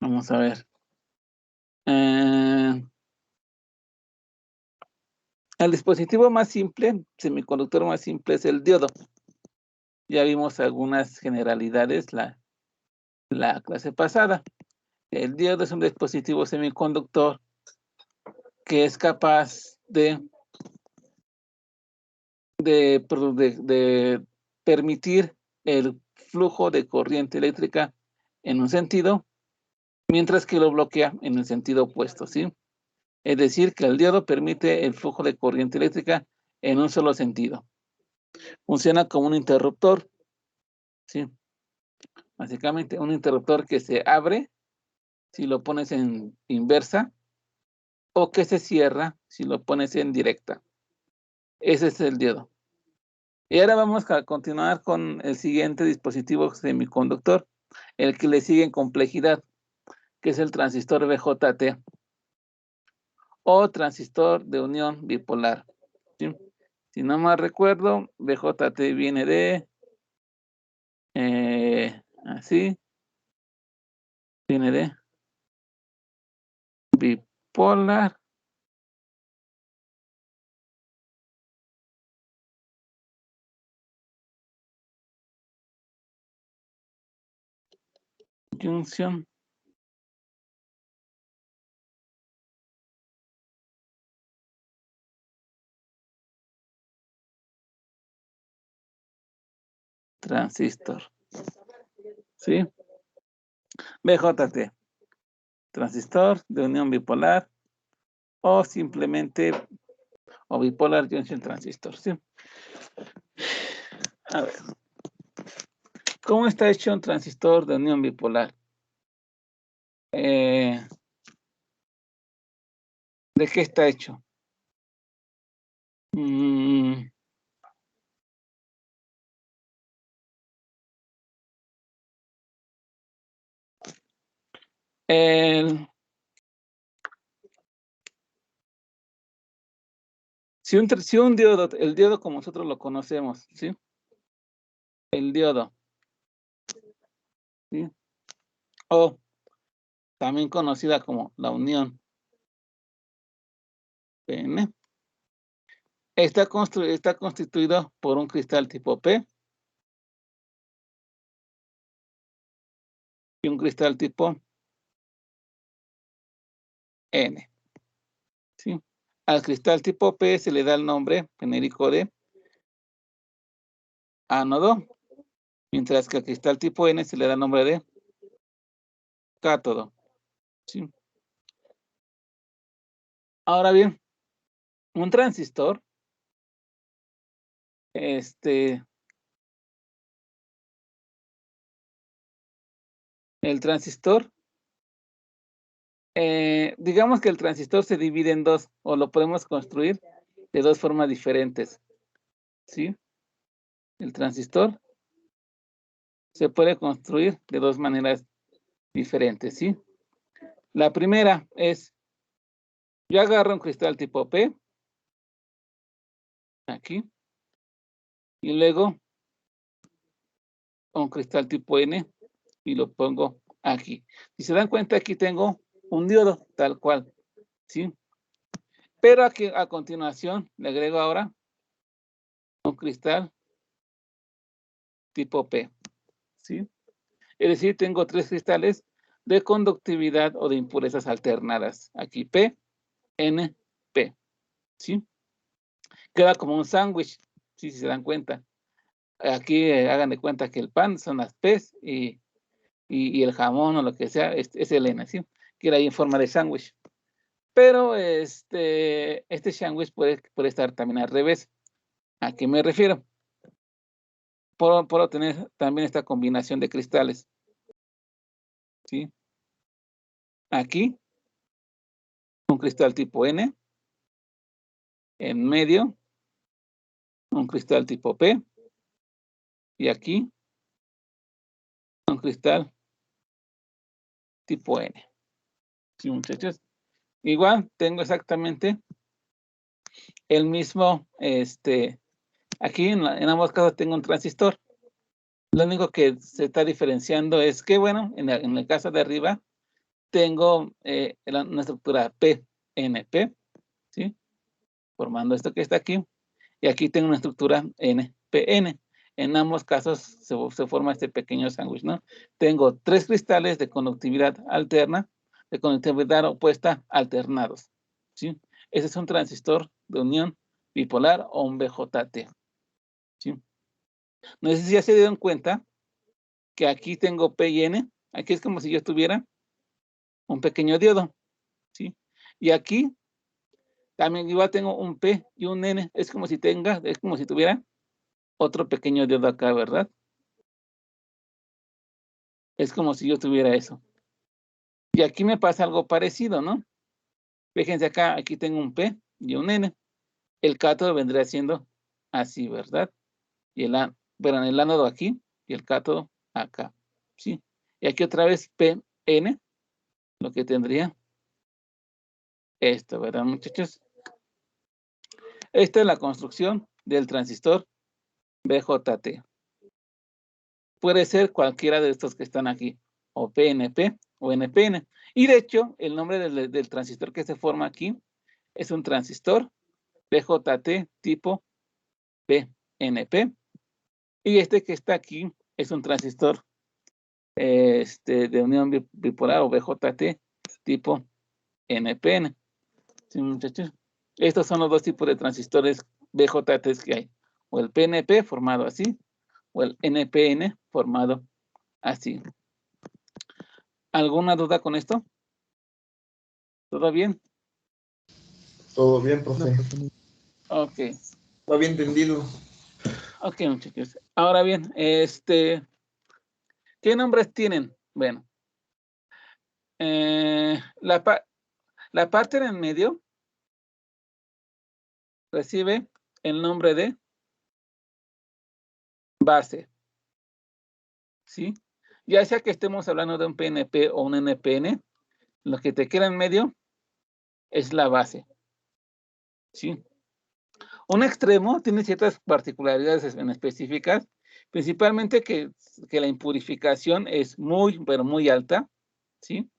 Vamos a ver. El dispositivo más simple, semiconductor más simple, es el diodo. Ya vimos algunas generalidades la clase pasada. El diodo es un dispositivo semiconductor que es capaz de permitir el flujo de corriente eléctrica en un sentido, mientras que lo bloquea en el sentido opuesto, ¿sí? Es decir, que el diodo permite el flujo de corriente eléctrica en un solo sentido. Funciona como un interruptor, ¿sí? Básicamente un interruptor que se abre si lo pones en inversa o que se cierra si lo pones en directa. Ese es el diodo. Y ahora vamos a continuar con el siguiente dispositivo semiconductor, el que le sigue en complejidad, que es el transistor BJT o transistor de unión bipolar, ¿sí? Si no mal recuerdo, BJT viene de así, viene de bipolar junction transistor, ¿sí? BJT, transistor de unión bipolar o simplemente o bipolar junction transistor, ¿sí? A ver, ¿cómo está hecho un transistor de unión bipolar? ¿De qué está hecho? Si un diodo, el diodo como nosotros lo conocemos, ¿sí? El diodo, ¿sí? O también conocida como la unión PN, está constituido por un cristal tipo P y un cristal tipo N, ¿sí? Al cristal tipo P se le da el nombre genérico de ánodo, mientras que al cristal tipo N se le da el nombre de cátodo, ¿sí? Ahora bien, un transistor, el transistor, digamos que el transistor se divide en dos, o lo podemos construir de dos formas diferentes, ¿sí? El transistor se puede construir de dos maneras diferentes, ¿sí? La primera es, yo agarro un cristal tipo P, aquí, y luego un cristal tipo N, y lo pongo aquí. Si se dan cuenta, aquí tengo un diodo, tal cual, ¿sí? Pero aquí, a continuación, le agrego ahora un cristal tipo P, ¿sí? Es decir, tengo tres cristales de conductividad o de impurezas alternadas. Aquí P, N, P, ¿sí? Queda como un sándwich, ¿sí? Si se dan cuenta. Aquí hagan de cuenta que el pan son las P's y el jamón o lo que sea es el N, ¿sí? Queda ahí en forma de sándwich. Pero este sándwich puede estar también al revés. ¿A qué me refiero? Puedo tener también esta combinación de cristales, ¿sí? Aquí, un cristal tipo N, en medio, un cristal tipo P, y aquí, un cristal tipo N. ¿Sí, muchachos? Igual, tengo exactamente el mismo, aquí en ambos casos tengo un transistor. Lo único que se está diferenciando es que, bueno, en el caso de arriba, tengo una estructura PNP, ¿sí? Formando esto que está aquí. Y aquí tengo una estructura NPN. En ambos casos se forma este pequeño sándwich, ¿no? Tengo 3 cristales de conductividad alterna, de conductividad opuesta alternados, ¿sí? Ese es un transistor de unión bipolar o un BJT, ¿sí? No sé si ya se dieron cuenta que aquí tengo P y N. Aquí es como si yo tuviera un pequeño diodo, ¿sí? Y aquí también igual tengo un P y un N. Es como si tuviera otro pequeño diodo acá, ¿verdad? Es como si yo tuviera eso. Y aquí me pasa algo parecido, ¿no? Fíjense acá, aquí tengo un P y un N. El cátodo vendría siendo así, ¿verdad? Y el ánodo aquí y el cátodo acá, ¿sí? Y aquí otra vez P, N, lo que tendría esto, ¿verdad, muchachos? Esta es la construcción del transistor BJT. Puede ser cualquiera de estos que están aquí, o PNP o NPN. Y de hecho, el nombre del transistor que se forma aquí es un transistor BJT tipo PNP. Y este que está aquí es un transistor de unión bipolar o BJT tipo NPN. ¿Sí, muchachos? Estos son los dos tipos de transistores BJT que hay. O el PNP formado así, o el NPN formado así. ¿Alguna duda con esto? ¿Todo bien? Todo bien, profe. Ok. Está bien entendido. Ok, muchachos. Ahora bien, ¿qué nombres tienen? Bueno, la parte en el medio recibe el nombre de base, ¿sí? Ya sea que estemos hablando de un PNP o un NPN, lo que te queda en medio es la base, ¿sí? Un extremo tiene ciertas particularidades en específicas, principalmente que la impurificación es muy, pero muy alta, ¿sí?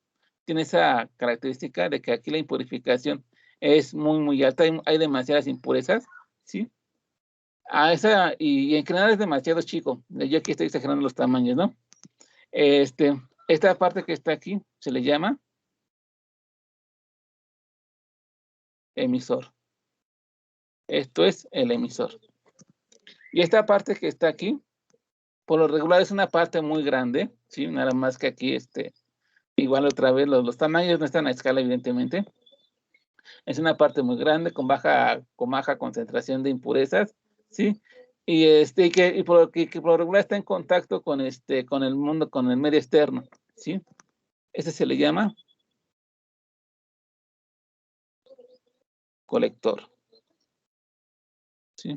Tiene esa característica de que aquí la impurificación es muy, muy alta, hay demasiadas impurezas, ¿sí? Y en general es demasiado chico. Yo aquí estoy exagerando los tamaños, ¿no? Esta parte que está aquí se le llama emisor. Esto es el emisor. Y esta parte que está aquí, por lo regular es una parte muy grande, ¿sí? Nada más que aquí, igual otra vez, los tamaños no están a escala, evidentemente. Es una parte muy grande, con baja concentración de impurezas, ¿sí? Y por lo regular está en contacto con el mundo, con el medio externo, ¿sí? Ese se le llama colector, ¿sí?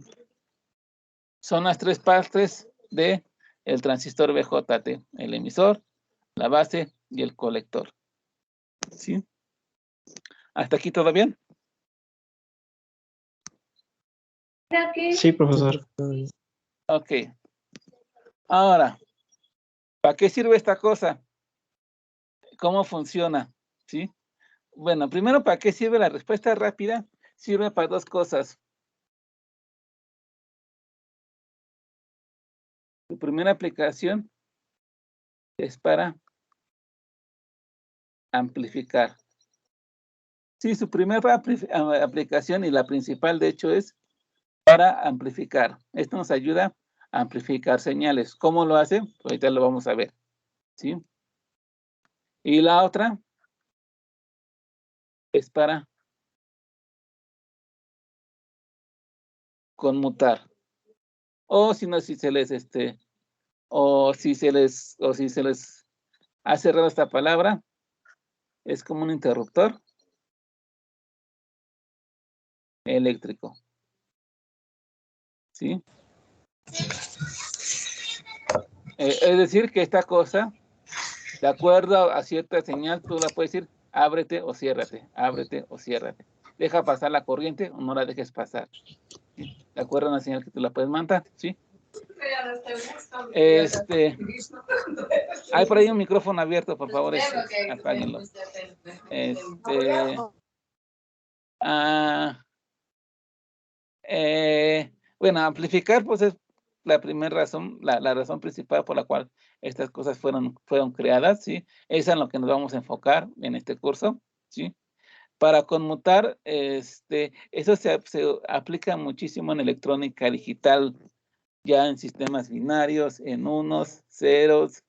Son las 3 partes de el transistor BJT, el emisor, la base y el colector, ¿sí? ¿Hasta aquí todo bien? Sí, profesor. Ok. Ahora, ¿para qué sirve esta cosa? ¿Cómo funciona? ¿Sí? Bueno, primero, ¿para qué sirve la respuesta rápida? Sirve para 2 cosas. Su primera aplicación es para amplificar. Sí, su primera aplicación y la principal, de hecho, es para amplificar. Esto nos ayuda a amplificar señales. ¿Cómo lo hace? Pues ahorita lo vamos a ver, ¿sí? Y la otra es para conmutar. O si no, si se les hace raro esta palabra, es como un interruptor eléctrico, ¿sí? Es decir, que esta cosa, de acuerdo a cierta señal, tú la puedes decir, ábrete o ciérrate, ábrete o ciérrate. Deja pasar la corriente o no la dejes pasar, ¿sí? De acuerdo a una señal que tú la puedes mandar, ¿sí? Hay por ahí un micrófono abierto, por favor, apáguenlo. Bueno, amplificar, pues es la primera razón, la razón principal por la cual estas cosas fueron creadas, ¿sí? Es en lo que nos vamos a enfocar en este curso, ¿sí? Para conmutar, eso se aplica muchísimo en electrónica digital, ya en sistemas binarios, en unos, ceros,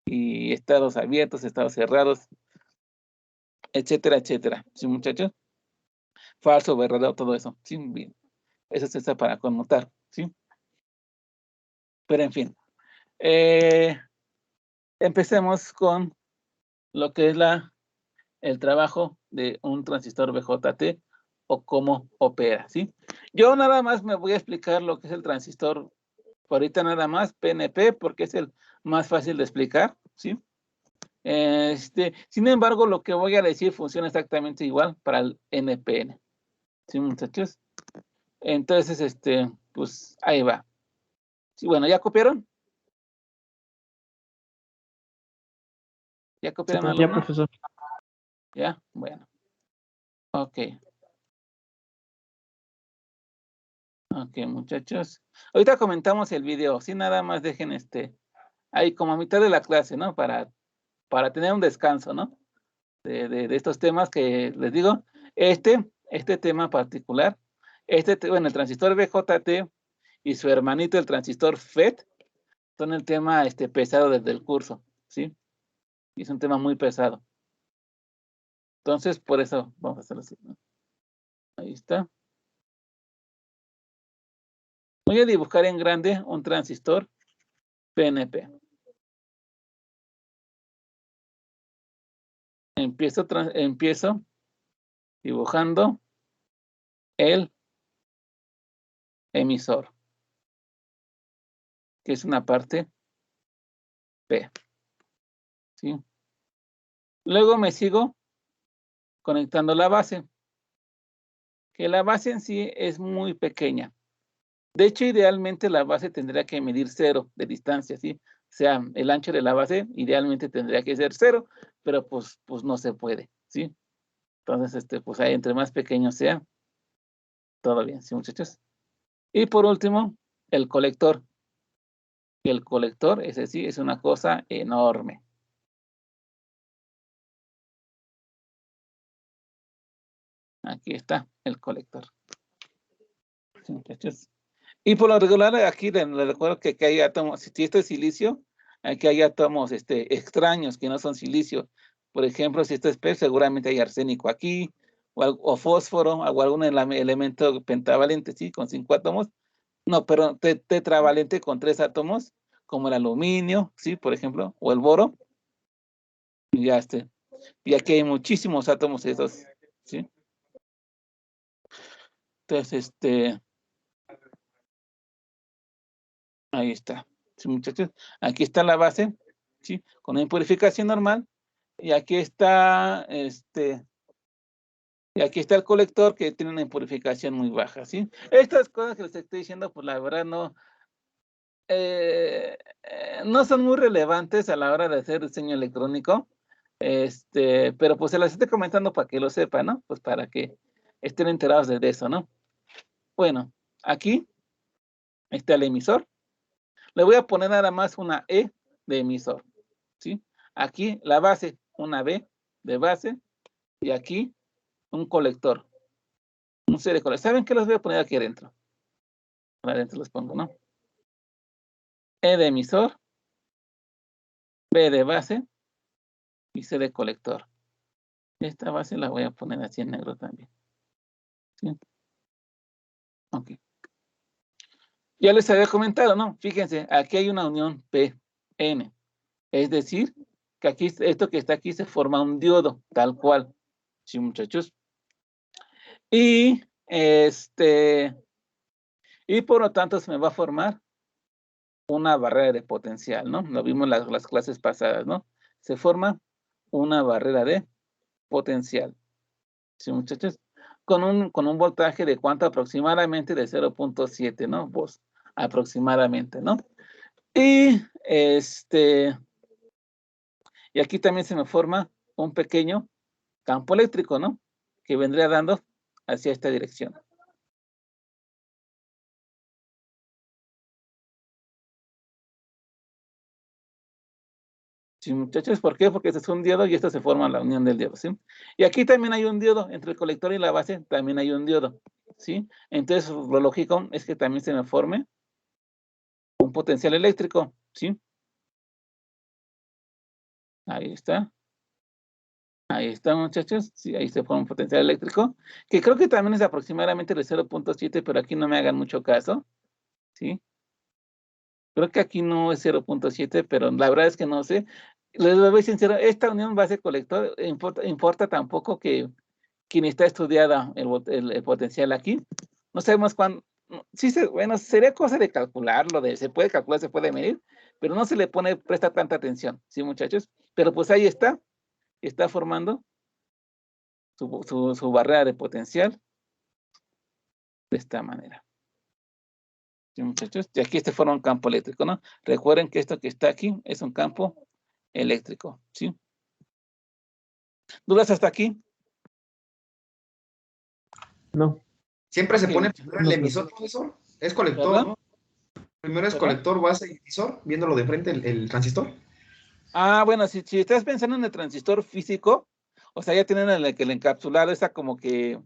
y estados abiertos, estados cerrados, etcétera, etcétera. ¿Sí, muchachos? Falso, verdadero, todo eso. Sí, bien. Eso se usa para conmutar, ¿sí? Pero en fin. Empecemos con lo que es el trabajo de un transistor BJT o cómo opera, ¿sí? Yo nada más me voy a explicar lo que es el transistor, ahorita nada más, PNP, porque es el más fácil de explicar, ¿sí? Sin embargo, lo que voy a decir funciona exactamente igual para el NPN, ¿sí, muchachos? Entonces, pues ahí va. Sí, bueno, ¿ya copiaron? ¿Ya copiaron algo? Ya, profesor. Ya, bueno. Ok. Ok, muchachos. Ahorita comentamos el video. Sí, nada más dejen ahí como a mitad de la clase, ¿no? Para tener un descanso, ¿no? De estos temas que les digo. Este tema particular, bueno, el transistor BJT y su hermanito, el transistor FET, son el tema pesado desde el curso, ¿sí? Y es un tema muy pesado. Entonces, por eso vamos a hacerlo así, ¿no? Ahí está. Voy a dibujar en grande un transistor PNP. Empiezo dibujando el emisor, que es una parte P, ¿sí? Luego me sigo conectando la base, que la base en sí es muy pequeña. De hecho, idealmente la base tendría que medir 0 de distancia, ¿sí? O sea, el ancho de la base idealmente tendría que ser 0, pero pues no se puede, ¿sí? Entonces, pues ahí entre más pequeño sea, todo bien, ¿sí, muchachos? Y por último, el colector. El colector, ese sí, es una cosa enorme. Aquí está el colector. ¿Sí, muchachos? Y por lo regular, aquí les recuerdo que hay átomos, si esto es silicio, aquí hay átomos extraños que no son silicio. Por ejemplo, si esto es PET, seguramente hay arsénico aquí, o fósforo, o algún elemento pentavalente, ¿sí? Con 5 átomos. No, pero tetravalente con 3 átomos, como el aluminio, ¿sí? Por ejemplo, o el boro. Y ya y aquí hay muchísimos átomos de esos, ¿sí? Entonces, ahí está, ¿sí, muchachos? Aquí está la base, ¿sí? Con una impurificación normal. Y aquí está, y aquí está el colector que tiene una impurificación muy baja, ¿sí? Estas cosas que les estoy diciendo, pues la verdad no son muy relevantes a la hora de hacer diseño electrónico, pero pues se las estoy comentando para que lo sepan, ¿no? Pues para que estén enterados de eso, ¿no? Bueno, aquí está el emisor. Le voy a poner nada más una E de emisor, ¿sí? Aquí la base, una B de base, y aquí un colector, un C de colector. ¿Saben qué los voy a poner aquí adentro? Adentro los pongo, ¿no? E de emisor, B de base y C de colector. Esta base la voy a poner así en negro también. ¿Sí? Ok. Ya les había comentado, ¿no? Fíjense, aquí hay una unión PN. Es decir, que aquí, esto que está aquí se forma un diodo, tal cual. ¿Sí, muchachos? Y y por lo tanto se me va a formar una barrera de potencial, ¿no? Lo vimos en las clases pasadas, ¿no? Se forma una barrera de potencial. ¿Sí, muchachos? Con un voltaje de cuánto, aproximadamente de 0.7, ¿no? Pues aproximadamente, ¿no? Y y aquí también se me forma un pequeño campo eléctrico, ¿no? Que vendría dando hacia esta dirección. Sí, muchachos, ¿por qué? Porque este es un diodo y esto se forma la unión del diodo, ¿sí? Y aquí también hay un diodo, entre el colector y la base también hay un diodo, ¿sí? Entonces, lo lógico es que también se me forme un potencial eléctrico, ¿sí? Ahí está. Ahí está, muchachos. Sí, ahí se forma un potencial eléctrico, que creo que también es aproximadamente de 0.7, pero aquí no me hagan mucho caso, ¿sí? Creo que aquí no es 0.7, pero la verdad es que no sé. Les voy sincero, esta unión base-colector importa tampoco que quien está estudiada el potencial aquí. No sabemos cuándo. Sí, bueno, sería cosa de calcularlo, se puede calcular, se puede medir, pero no se le presta tanta atención, ¿sí, muchachos? Pero pues ahí está formando su barrera de potencial de esta manera. ¿Sí, muchachos? Y aquí forma un campo eléctrico, ¿no? Recuerden que esto que está aquí es un campo eléctrico, ¿sí? ¿Dudas hasta aquí? No. Siempre se pone primero el emisor, profesor. Es colector, ¿Perdón? ¿no? Primero es ¿Perdón? colector, base y emisor, viéndolo de frente el transistor. Ah, bueno, si estás pensando en el transistor físico, o sea, ya tienen el encapsulado, esa como que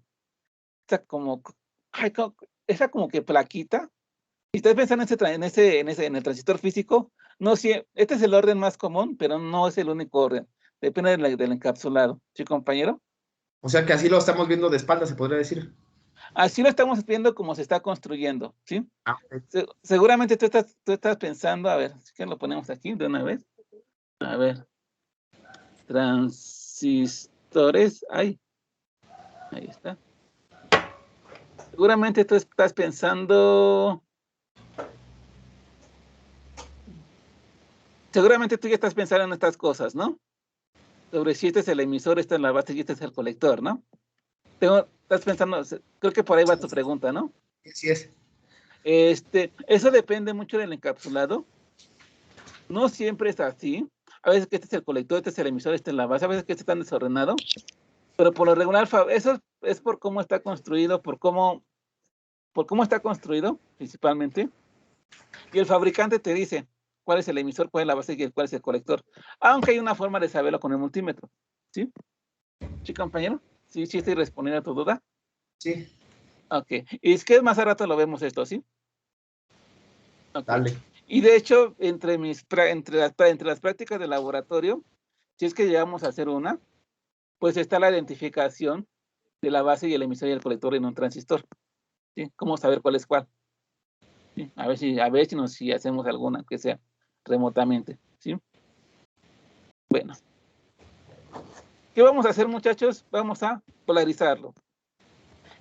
plaquita. Si estás pensando en el transistor físico, no, sí, este es el orden más común, pero no es el único orden. Depende del encapsulado. ¿Sí, compañero? O sea que así lo estamos viendo de espalda, se podría decir. Así lo estamos viendo como se está construyendo, ¿sí? Ah, ok. Seguramente tú estás pensando, a ver, ¿qué lo ponemos aquí de una vez? A ver, transistores, ahí está. Seguramente tú estás pensando, seguramente tú ya estás pensando en estas cosas, ¿no? Sobre si este es el emisor, este es la base y este es el colector, ¿no? Estás pensando, creo que por ahí va tu pregunta, ¿no? Sí es. Eso depende mucho del encapsulado. No siempre es así. A veces que este es el colector, este es el emisor, este es la base, a veces que este está desordenado. Pero por lo regular, eso es por cómo está construido, por cómo está construido, principalmente. Y el fabricante te dice cuál es el emisor, cuál es la base y cuál es el colector. Aunque hay una forma de saberlo con el multímetro. ¿Sí? ¿Sí, compañero? ¿Sí estoy respondiendo a tu duda? Sí. Ok. Y es que más a rato lo vemos esto, ¿sí? Ok. Dale. Y de hecho, entre las prácticas de laboratorio, si es que llegamos a hacer una, pues está la identificación de la base y el emisor y el colector en un transistor. ¿Sí? ¿Cómo saber cuál es cuál? ¿Sí? A ver si hacemos alguna que sea remotamente. ¿Sí? Bueno. ¿Qué vamos a hacer, muchachos? Vamos a polarizarlo.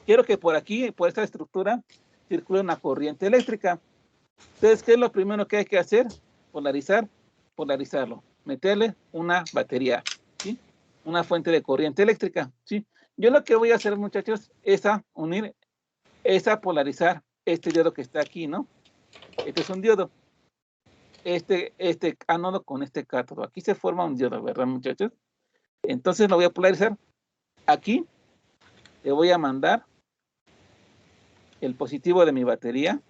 Quiero que por aquí, por esta estructura, circule una corriente eléctrica. Entonces, ¿qué es lo primero que hay que hacer? Polarizarlo. Meterle una batería, ¿sí? Una fuente de corriente eléctrica, ¿sí? Yo lo que voy a hacer, muchachos, es polarizar este diodo que está aquí, ¿no? Este es un diodo. Este ánodo con este cátodo. Aquí se forma un diodo, ¿verdad, muchachos? Entonces lo voy a polarizar. Aquí le voy a mandar el positivo de mi batería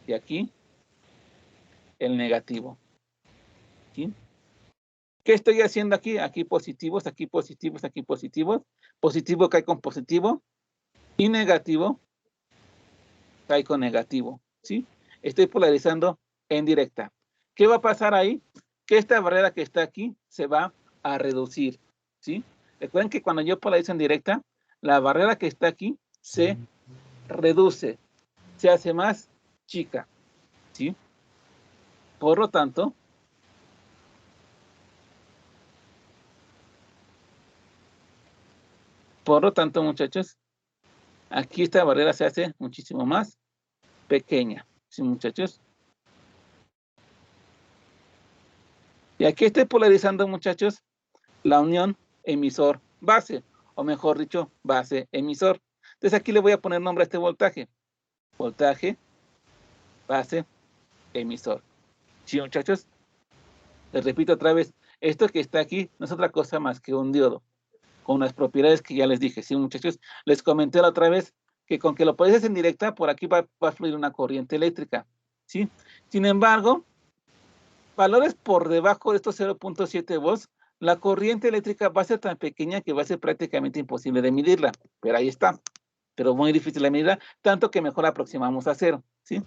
y aquí el negativo. ¿Sí? ¿Qué estoy haciendo aquí? Aquí positivos, aquí positivos, aquí positivos. Positivo cae con positivo y negativo cae con negativo. ¿Sí? Estoy polarizando en directa. ¿Qué va a pasar ahí? Que esta barrera que está aquí se va a reducir. ¿Sí? Recuerden que cuando yo polarizo en directa, la barrera que está aquí se reduce, se hace más chica. ¿Sí? Por lo tanto, muchachos, aquí esta barrera se hace muchísimo más pequeña. ¿Sí, muchachos? Y aquí estoy polarizando, muchachos, la unión emisor-base, o mejor dicho, base-emisor. Entonces aquí le voy a poner nombre a este voltaje. Voltaje, base, emisor. ¿Sí, muchachos? Les repito otra vez, esto que está aquí no es otra cosa más que un diodo, con las propiedades que ya les dije. ¿Sí, muchachos? Les comenté la otra vez que con que lo pones en directa, por aquí va a fluir una corriente eléctrica. ¿Sí? Sin embargo, valores por debajo de estos 0.7 volts, la corriente eléctrica va a ser tan pequeña que va a ser prácticamente imposible de medirla. Pero ahí está. Pero muy difícil de medirla, tanto que mejor aproximamos a 0. ¿Sí?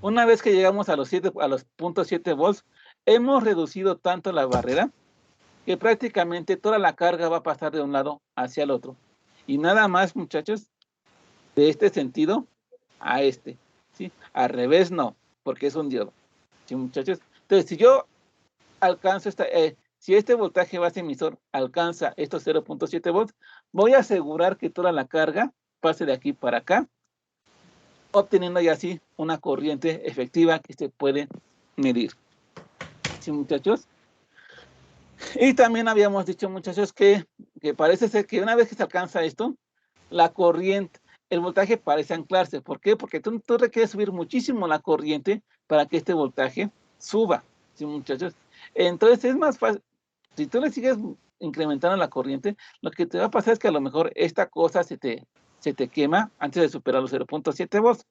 Una vez que llegamos a los 0.7 volts, hemos reducido tanto la barrera que prácticamente toda la carga va a pasar de un lado hacia el otro. Y nada más, muchachos, de este sentido a este. ¿Sí? Al revés no, porque es un diodo. ¿Sí, muchachos? Entonces, si yo alcanzo si este voltaje base emisor alcanza estos 0.7 volts, voy a asegurar que toda la carga pase de aquí para acá, obteniendo ya así una corriente efectiva que se puede medir. ¿Sí, muchachos? Y también habíamos dicho, muchachos, que parece ser que una vez que se alcanza esto, la corriente, el voltaje parece anclarse. ¿Por qué? Porque tú requieres subir muchísimo la corriente para que este voltaje suba. ¿Sí, muchachos? Entonces es más fácil. Si tú le sigues incrementando la corriente, lo que te va a pasar es que a lo mejor esta cosa se te quema antes de superar los 0.7 volts.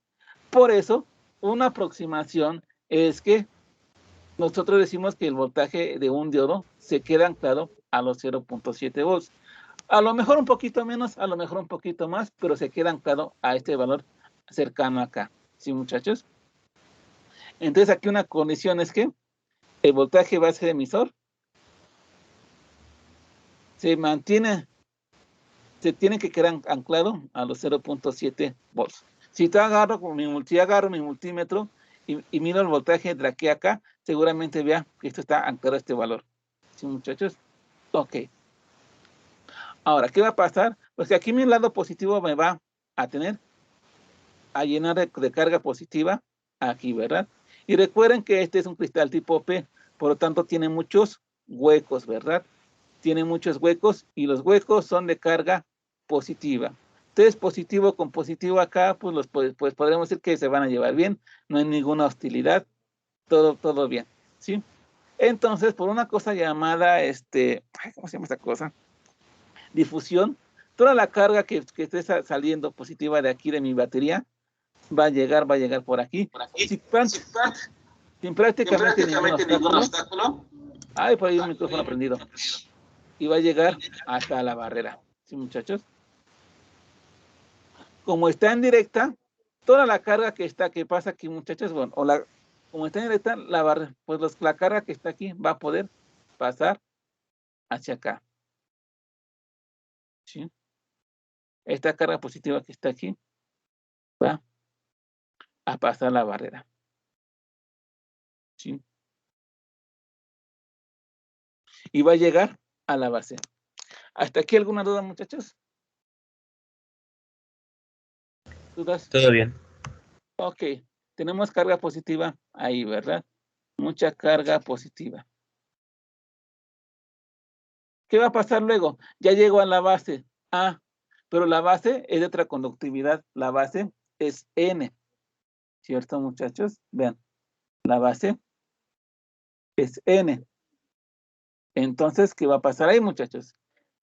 Por eso, una aproximación es que nosotros decimos que el voltaje de un diodo se queda anclado a los 0.7 volts. A lo mejor un poquito menos, a lo mejor un poquito más, pero se queda anclado a este valor cercano acá. ¿Sí, muchachos? Entonces aquí una condición es que el voltaje base de emisor se tiene que quedar anclado a los 0.7 volts. Si agarro mi multímetro y miro el voltaje de aquí a acá, seguramente vea que esto está anclado a este valor. ¿Sí, muchachos? Ok. Ahora, ¿qué va a pasar? Pues que aquí mi lado positivo me va a llenar de carga positiva aquí, ¿verdad? Y recuerden que este es un cristal tipo P, por lo tanto tiene muchos huecos, ¿verdad? Tiene muchos huecos y los huecos son de carga positiva. Entonces, positivo con positivo acá, pues podremos decir que se van a llevar bien, no hay ninguna hostilidad, todo bien, ¿sí? Entonces, por una cosa llamada, ¿cómo se llama esta cosa? Difusión, toda la carga que esté saliendo positiva de aquí de mi batería va a llegar por aquí. Sin prácticamente ningún obstáculo. Ay, por ahí un micrófono prendido. Y va a llegar hasta la barrera. ¿Sí, muchachos? Como está en directa, toda la carga que pasa aquí, muchachos, bueno, como está en directa, la carga que está aquí va a poder pasar hacia acá. ¿Sí? Esta carga positiva que está aquí va a pasar la barrera. ¿Sí? Y va a llegar a la base. ¿Hasta aquí alguna duda, muchachos? ¿Dudas? Todo bien. Ok, tenemos carga positiva ahí, ¿verdad? Mucha carga positiva. ¿Qué va a pasar luego? Ya llego a la base. Pero la base es de otra conductividad. La base es N. ¿Cierto, muchachos? Vean, la base es N. Entonces, ¿qué va a pasar ahí, muchachos?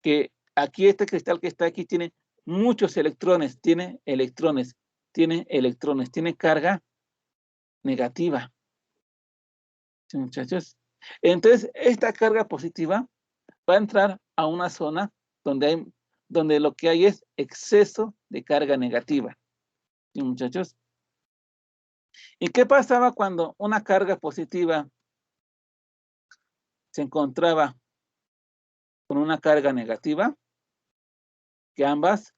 Que aquí este cristal que está aquí tiene muchos electrones, tiene carga negativa. ¿Sí, muchachos? Entonces, esta carga positiva va a entrar a una zona donde lo que hay es exceso de carga negativa. ¿Sí, muchachos? ¿Y qué pasaba cuando una carga positiva se encontraba con una carga negativa? Que ambas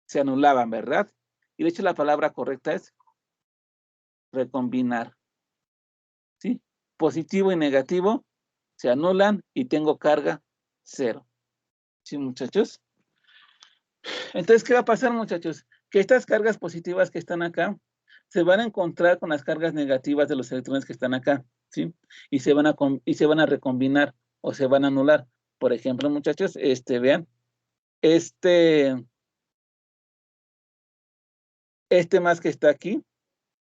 se anulaban, ¿verdad? Y de hecho la palabra correcta es recombinar. ¿Sí? Positivo y negativo se anulan y tengo carga 0. ¿Sí, muchachos? Entonces, ¿qué va a pasar, muchachos? Que estas cargas positivas que están acá se van a encontrar con las cargas negativas de los electrones que están acá, ¿sí? Y se van a recombinar o se van a anular. Por ejemplo, muchachos, vean, este más que está aquí,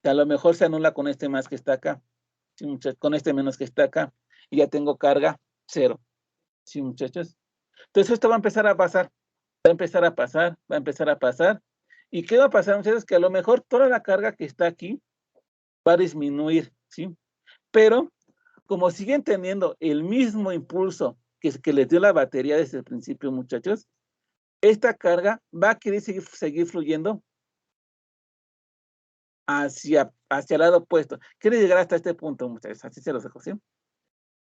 que a lo mejor se anula con este más que está acá, ¿sí, muchachos? Con este menos que está acá, y ya tengo carga 0, ¿sí, muchachos? Entonces esto va a empezar a pasar, va a empezar a pasar, va a empezar a pasar, ¿y qué va a pasar, muchachos? Que a lo mejor toda la carga que está aquí va a disminuir, ¿sí? Pero como siguen teniendo el mismo impulso que les dio la batería desde el principio, muchachos, esta carga va a querer seguir fluyendo hacia el lado opuesto. Quiere llegar hasta este punto, muchachos, así se los dejo, ¿sí?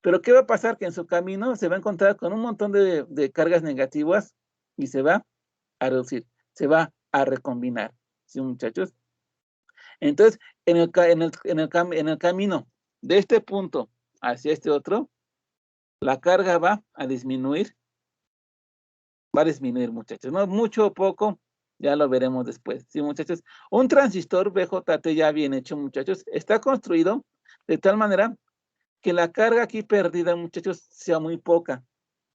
Pero ¿qué va a pasar? Que en su camino se va a encontrar con un montón de cargas negativas y se va a reducir, se va a recombinar, ¿sí, muchachos? Entonces, en el camino de este punto hacia este otro, la carga va a disminuir, muchachos, ¿no? Mucho o poco, ya lo veremos después, ¿sí, muchachos? Un transistor BJT ya bien hecho, muchachos, está construido de tal manera que la carga aquí perdida, muchachos, sea muy poca,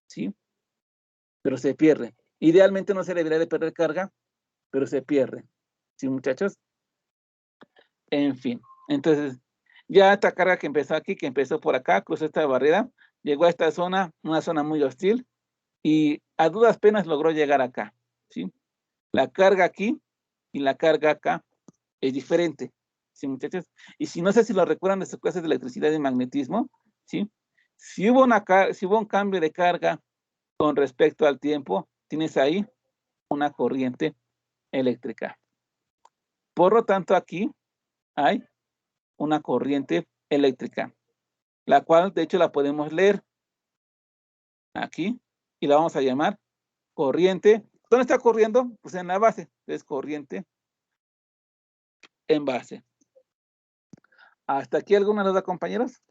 ¿sí? Pero se pierde. Idealmente no se debería de perder carga, pero se pierde, ¿sí, muchachos? En fin, entonces, ya esta carga que empezó aquí, que empezó por acá, cruzó esta barrera, llegó a esta zona, una zona muy hostil, y a duras penas logró llegar acá, ¿sí? La carga aquí y la carga acá es diferente, ¿sí, muchachos? Y si no sé si lo recuerdan de sus clases de electricidad y magnetismo, ¿sí? Si hubo un cambio de carga con respecto al tiempo, tienes ahí una corriente eléctrica. Por lo tanto, aquí hay una corriente eléctrica, la cual de hecho la podemos leer aquí y la vamos a llamar corriente. ¿Dónde está corriendo? Pues en la base, es corriente en base. ¿Hasta aquí alguna duda, compañeros?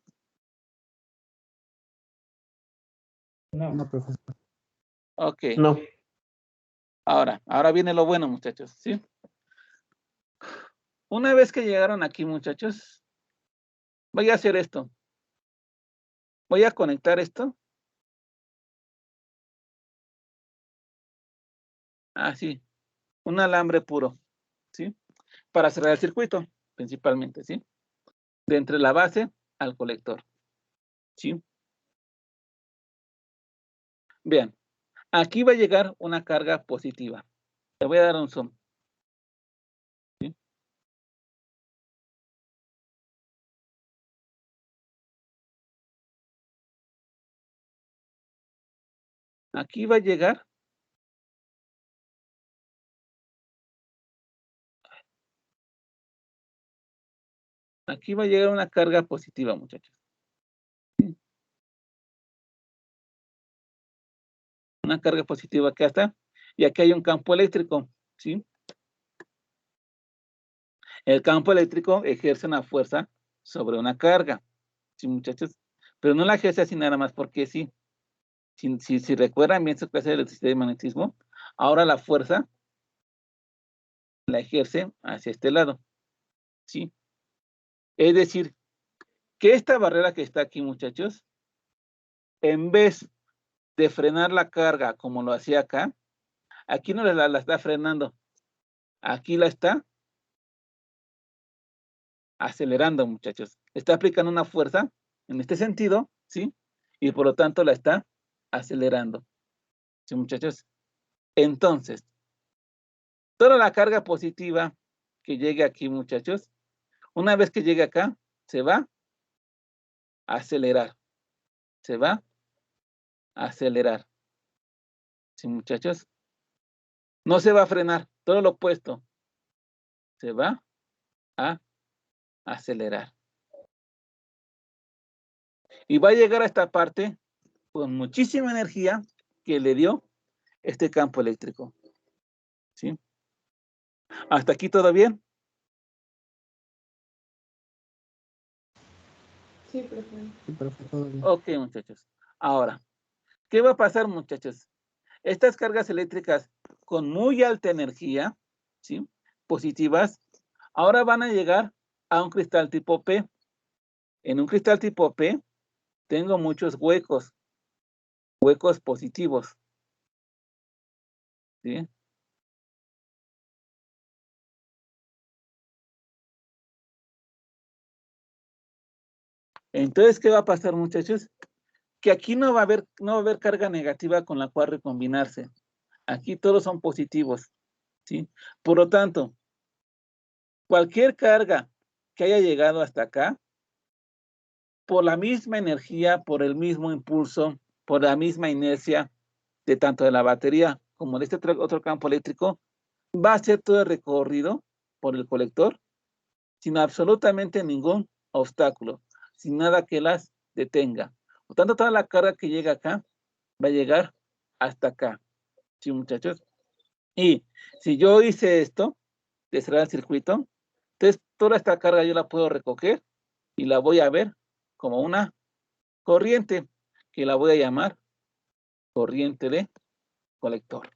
No, profesor. Ok. No. Ahora viene lo bueno, muchachos, ¿sí? Una vez que llegaron aquí, muchachos, voy a hacer esto. Voy a conectar esto. Así, un alambre puro, ¿sí? Para cerrar el circuito, principalmente, ¿sí? De entre la base al colector, ¿sí? Bien, aquí va a llegar una carga positiva. Le voy a dar un zoom, ¿sí? Aquí va a llegar una carga positiva, muchachos. ¿Sí? Una carga positiva acá está. Y aquí hay un campo eléctrico, ¿sí? El campo eléctrico ejerce una fuerza sobre una carga, ¿sí, muchachos? Pero no la ejerce así nada más porque sí. Si recuerdan bien su clase de electricidad y magnetismo, ahora la fuerza la ejerce hacia este lado, ¿sí? Es decir, que esta barrera que está aquí, muchachos, en vez de frenar la carga como lo hacía acá, aquí no la está frenando, aquí la está acelerando, muchachos. Está aplicando una fuerza en este sentido, ¿sí? Y por lo tanto la está acelerando, ¿sí, muchachos? Entonces, toda la carga positiva que llegue aquí, muchachos, una vez que llegue acá, se va a acelerar, se va a acelerar, ¿sí, muchachos? No se va a frenar, todo lo opuesto, se va a acelerar. Y va a llegar a esta parte con muchísima energía que le dio este campo eléctrico, ¿sí? ¿Hasta aquí todo bien? Sí, profe, todo bien. Ok, muchachos. Ahora, ¿qué va a pasar, muchachos? Estas cargas eléctricas con muy alta energía, ¿sí? Positivas, ahora van a llegar a un cristal tipo P. En un cristal tipo P tengo muchos huecos positivos, ¿sí? Entonces, ¿qué va a pasar, muchachos? Que aquí no va a haber carga negativa con la cual recombinarse. Aquí todos son positivos, ¿sí? Por lo tanto, cualquier carga que haya llegado hasta acá, por la misma energía, por el mismo impulso, por la misma inercia de tanto de la batería como de este otro campo eléctrico, va a ser todo el recorrido por el colector sin absolutamente ningún obstáculo, sin nada que las detenga. Por tanto, toda la carga que llega acá va a llegar hasta acá. ¿Sí, muchachos? Y si yo hice esto, de cerrar el circuito, entonces toda esta carga yo la puedo recoger y la voy a ver como una corriente, que la voy a llamar corriente de colector.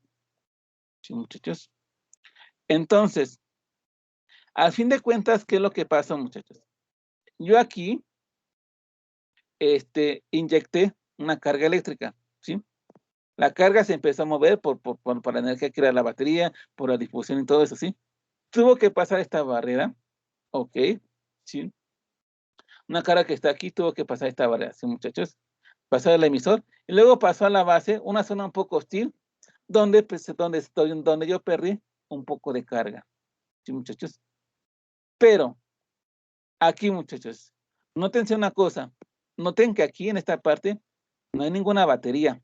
¿Sí, muchachos? Entonces, al fin de cuentas, ¿qué es lo que pasa, muchachos? Yo aquí inyecté una carga eléctrica, ¿sí? La carga se empezó a mover por la energía que era la batería, por la difusión y todo eso, ¿sí? Tuvo que pasar esta barrera, ok, ¿sí? Una carga que está aquí tuvo que pasar esta barrera, ¿sí, muchachos? Pasó al emisor y luego pasó a la base, una zona un poco hostil, donde yo perdí un poco de carga, ¿sí, muchachos? Pero aquí, muchachos, nótense una cosa, noten que aquí en esta parte no hay ninguna batería,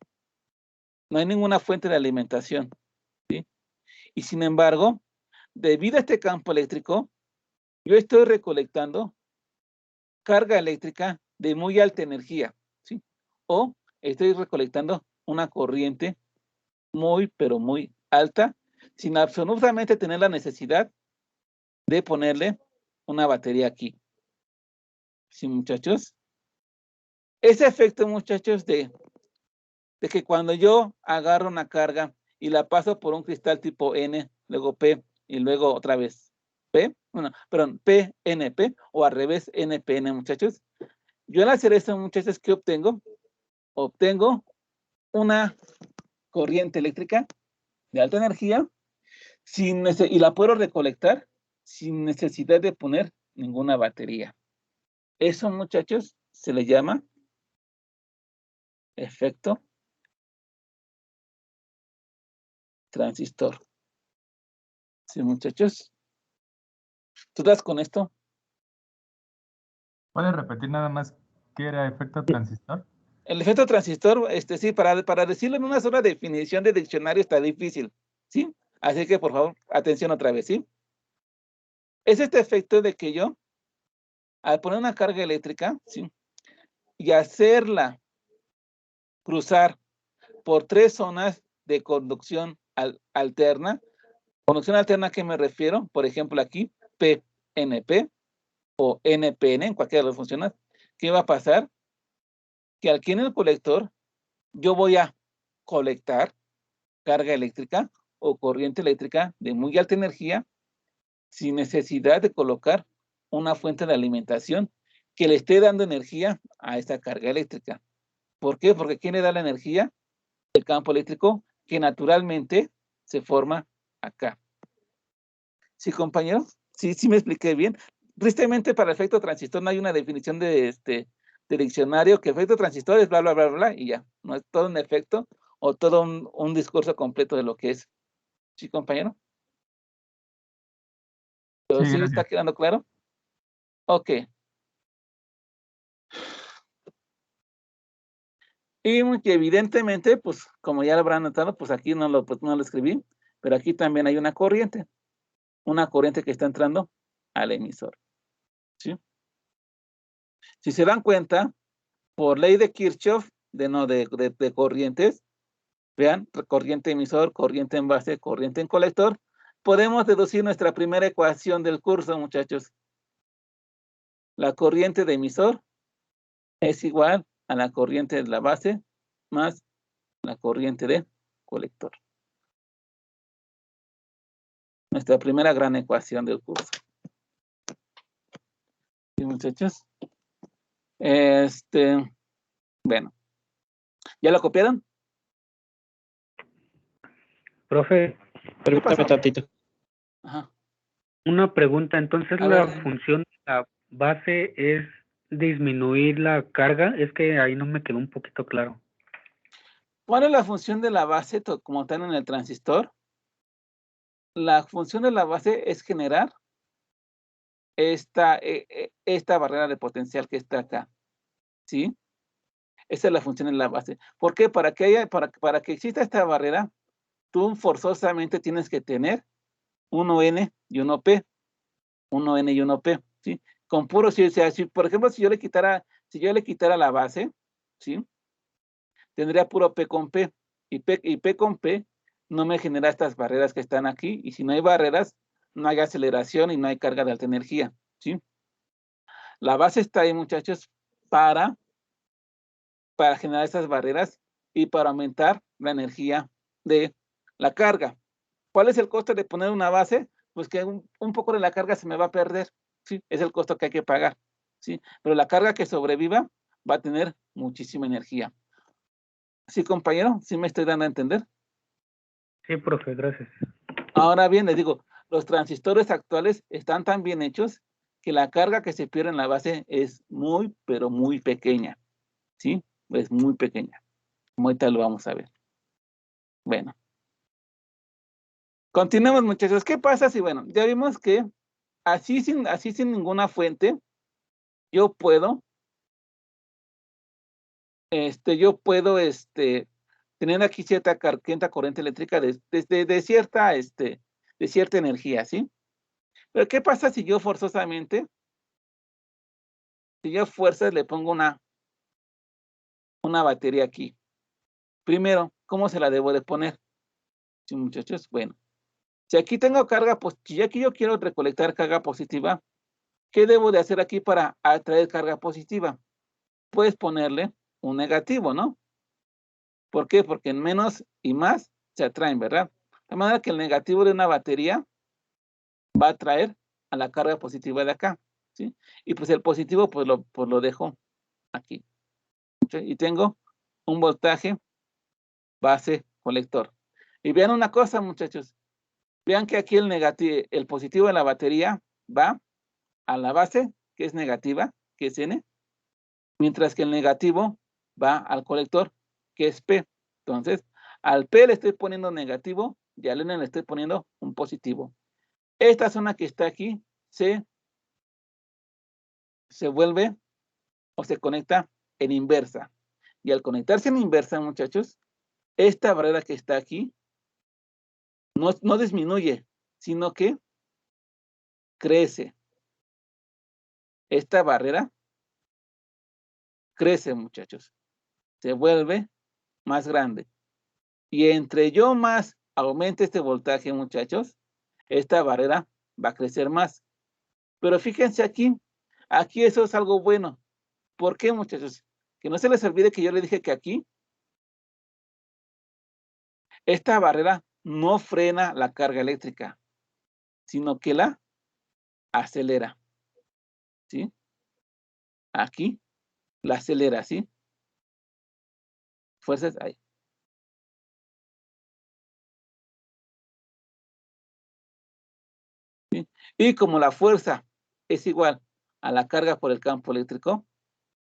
no hay ninguna fuente de alimentación, ¿sí? Y sin embargo, debido a este campo eléctrico, yo estoy recolectando carga eléctrica de muy alta energía, ¿sí? O estoy recolectando una corriente muy, pero muy alta, sin absolutamente tener la necesidad de ponerle una batería aquí. ¿Sí, muchachos? Ese efecto, muchachos, de que cuando yo agarro una carga y la paso por un cristal tipo N, luego P, y luego otra vez P, bueno, perdón, PNP, o al revés, NPN, muchachos. Yo al hacer esto, muchachos, ¿qué obtengo? Obtengo una corriente eléctrica de alta energía y la puedo recolectar sin necesidad de poner ninguna batería. Eso, muchachos, se le llama efecto transistor. ¿Sí, muchachos? ¿Tú das con esto? ¿Puedes repetir nada más qué era efecto transistor? El efecto transistor, sí, para decirlo en una sola definición de diccionario está difícil, ¿sí? Así que, por favor, atención otra vez, ¿sí? Es este efecto de que yo, al poner una carga eléctrica, ¿sí? Y hacerla cruzar por 3 zonas de conducción alterna. Conducción alterna, ¿a qué me refiero? Por ejemplo, aquí, PNP o NPN, en cualquiera de las funciones. ¿Qué va a pasar? Que aquí en el colector, yo voy a colectar carga eléctrica o corriente eléctrica de muy alta energía sin necesidad de colocar una fuente de alimentación que le esté dando energía a esta carga eléctrica. ¿Por qué? Porque ¿quién le da la energía? El campo eléctrico que naturalmente se forma acá. ¿Sí, compañero? Sí me expliqué bien. Tristemente, para efecto transistor no hay una definición de diccionario, que efecto transistor es bla, bla, bla, bla, y ya. No es todo un efecto o todo un discurso completo de lo que es. ¿Sí, compañero? ¿Pero sí está quedando claro? Ok. Y evidentemente, pues, como ya lo habrán notado, pues aquí no lo escribí, pero aquí también hay una corriente que está entrando al emisor, ¿sí? Si se dan cuenta, por ley de Kirchhoff, de corrientes, vean, corriente emisor, corriente en base, corriente en colector, podemos deducir nuestra primera ecuación del curso, muchachos. La corriente de emisor es igual a la corriente de la base más la corriente de colector. Nuestra primera gran ecuación del curso. ¿Sí, muchachos? Bueno. ¿Ya lo copiaron? Profe, permítame tantito. Ajá. Una pregunta, entonces la función de la base es disminuir la carga? Es que ahí no me quedó un poquito claro. ¿Cuál es la función de la base como tal en el transistor? La función de la base es generar esta barrera de potencial que está acá, ¿sí? Esa es la función de la base. ¿Por qué? Para que exista esta barrera, tú forzosamente tienes que tener 1N y 1P, 1N y 1P, ¿sí? Con puro, si, o sea, si, por ejemplo, si yo le quitara la base, ¿sí? Tendría puro P con P, y P con P no me genera estas barreras que están aquí, y si no hay barreras, no hay aceleración y no hay carga de alta energía, ¿sí? La base está ahí, muchachos, para generar estas barreras y para aumentar la energía de la carga. ¿Cuál es el costo de poner una base? Pues que un poco de la carga se me va a perder, ¿sí? Es el costo que hay que pagar, ¿sí? Pero la carga que sobreviva va a tener muchísima energía. ¿Sí, compañero? ¿Sí me estoy dando a entender? Sí, profe, gracias. Ahora bien, les digo, los transistores actuales están tan bien hechos que la carga que se pierde en la base es muy, pero muy pequeña, ¿sí? Es muy pequeña. Como ahorita lo vamos a ver. Bueno. Continuemos, muchachos. ¿Qué pasa si, bueno, ya vimos que así sin ninguna fuente, yo puedo tener aquí cierta corriente eléctrica de cierta energía, ¿sí? Pero ¿qué pasa si yo forzosamente, le pongo una batería aquí? Primero, ¿cómo se la debo de poner? Sí, muchachos, bueno. Si aquí tengo carga, pues si aquí yo quiero recolectar carga positiva, ¿qué debo de hacer aquí para atraer carga positiva? Puedes ponerle un negativo, ¿no? ¿Por qué? Porque en menos y más se atraen, ¿verdad? De manera que el negativo de una batería va a atraer a la carga positiva de acá, ¿sí? Y pues el positivo, pues lo dejo aquí. ¿Sí? Y tengo un voltaje base colector. Y vean una cosa, muchachos. Vean que aquí el positivo de la batería va a la base, que es negativa, que es N, mientras que el negativo va al colector, que es P. Entonces, al P le estoy poniendo negativo y al N le estoy poniendo un positivo. Esta zona que está aquí se vuelve o se conecta en inversa. Y al conectarse en inversa, muchachos, esta barrera que está aquí no disminuye, sino que crece. Esta barrera crece, muchachos. Se vuelve más grande. Y entre yo más aumente este voltaje, muchachos, esta barrera va a crecer más. Pero fíjense aquí eso es algo bueno. ¿Por qué, muchachos? Que no se les olvide que yo le dije que aquí esta barrera no frena la carga eléctrica, sino que la acelera, ¿sí? Aquí la acelera, ¿sí? Fuerzas ahí. ¿Sí? Y como la fuerza es igual a la carga por el campo eléctrico,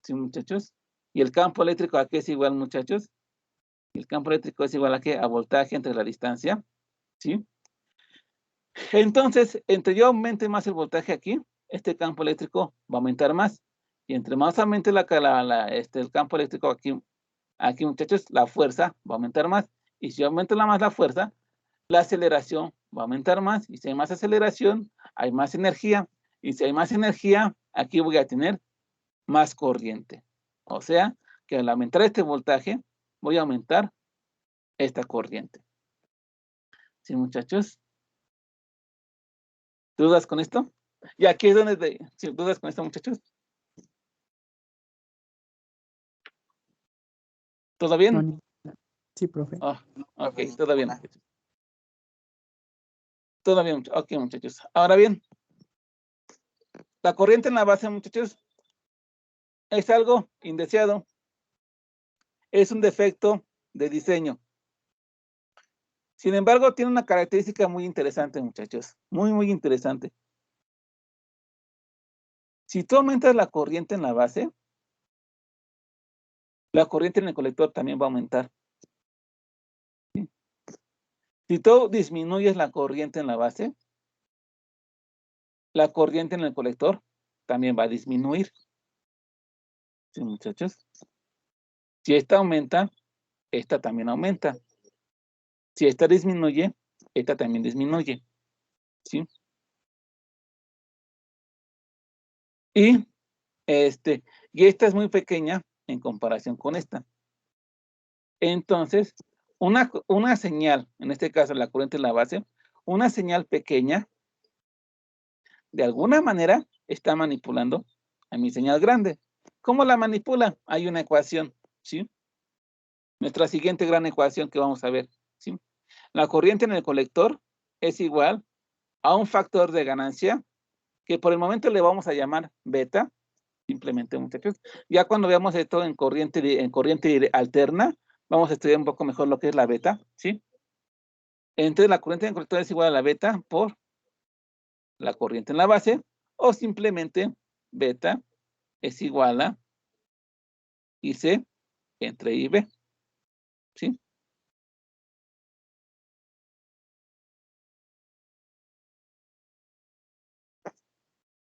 ¿sí, muchachos? Y el campo eléctrico aquí es igual, muchachos. El campo eléctrico es igual a ¿qué? A voltaje entre la distancia, ¿sí? Entonces, entre yo aumente más el voltaje aquí, este campo eléctrico va a aumentar más. Y entre más aumente el campo eléctrico aquí, muchachos, la fuerza va a aumentar más. Y si aumenta más la fuerza, la aceleración va a aumentar más. Y si hay más aceleración, hay más energía. Y si hay más energía, aquí voy a tener más corriente. O sea, que al aumentar este voltaje, voy a aumentar esta corriente. ¿Sí, muchachos? ¿Dudas con esto? Y aquí es donde ¿sí, dudas con esto, muchachos? ¿Todo bien? Sí, profe. Oh, ok, todo bien. Todo bien, ok, muchachos. Ahora bien, la corriente en la base, muchachos, es algo indeseado. Es un defecto de diseño. Sin embargo, tiene una característica muy interesante, muchachos. Muy, muy interesante. Si tú aumentas la corriente en la base, la corriente en el colector también va a aumentar. ¿Sí? Si tú disminuyes la corriente en la base, la corriente en el colector también va a disminuir. ¿Sí, muchachos? Si esta aumenta, esta también aumenta. Si esta disminuye, esta también disminuye. ¿Sí? Y esta es muy pequeña en comparación con esta. Entonces, una señal, en este caso la corriente en la base, una señal pequeña, de alguna manera está manipulando a mi señal grande. ¿Cómo la manipula? Hay una ecuación, ¿sí? Nuestra siguiente gran ecuación que vamos a ver, ¿sí? La corriente en el colector es igual a un factor de ganancia que por el momento le vamos a llamar beta, simplemente, muchachos. Ya cuando veamos esto en corriente alterna, vamos a estudiar un poco mejor lo que es la beta, ¿sí? Entonces, la corriente en el colector es igual a la beta por la corriente en la base, o simplemente beta es igual a IC entre IB, ¿sí?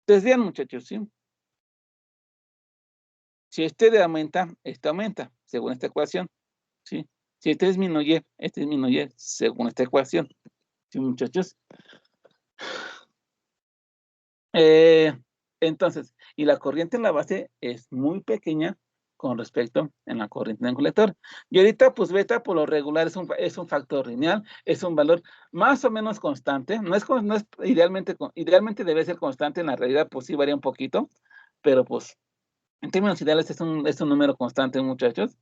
Entonces, bien, muchachos, ¿sí? Si este aumenta, según esta ecuación, ¿sí? Si este disminuye, según esta ecuación, ¿sí, muchachos? Entonces, y la corriente en la base es muy pequeña con respecto a la corriente en el colector. Y ahorita, pues beta por lo regular es un factor lineal, es un valor más o menos constante, no es idealmente debe ser constante, en la realidad pues sí varía un poquito, pero pues en términos ideales es un número constante, muchachos.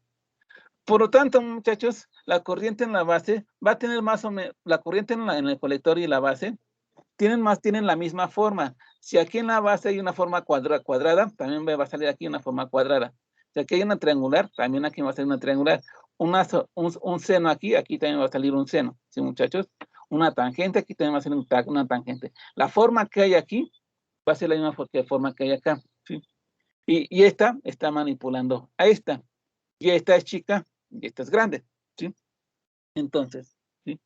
Por lo tanto, muchachos, la corriente en la base va a tener más o menos, la corriente en el colector y la base tienen la misma forma. Si aquí en la base hay una forma cuadrada, también va a salir aquí una forma cuadrada. Si aquí hay una triangular, también aquí va a salir una triangular. Un seno aquí también va a salir un seno. ¿Sí, muchachos? Una tangente, aquí también va a salir una tangente. La forma que hay aquí va a ser la misma forma que hay acá. ¿Sí? Y esta está manipulando a esta. Y esta es chica y esta es grande. ¿Sí? Entonces, ¿sí?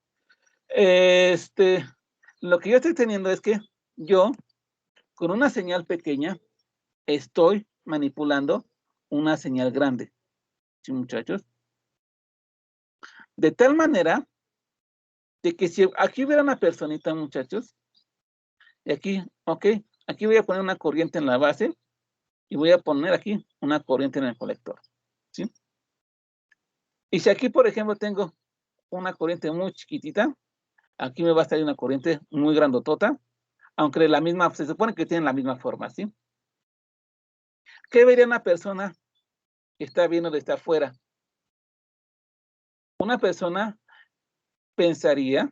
Lo que yo estoy teniendo es que yo, con una señal pequeña, estoy manipulando una señal grande. ¿Sí, muchachos? De tal manera de que si aquí hubiera una personita, muchachos, y aquí, ok, aquí voy a poner una corriente en la base y voy a poner aquí una corriente en el colector. ¿Sí? Y si aquí, por ejemplo, tengo una corriente muy chiquitita, aquí me va a salir una corriente muy grandotota, aunque se supone que tienen la misma forma, ¿sí? ¿Qué vería una persona que está viendo desde afuera? Una persona pensaría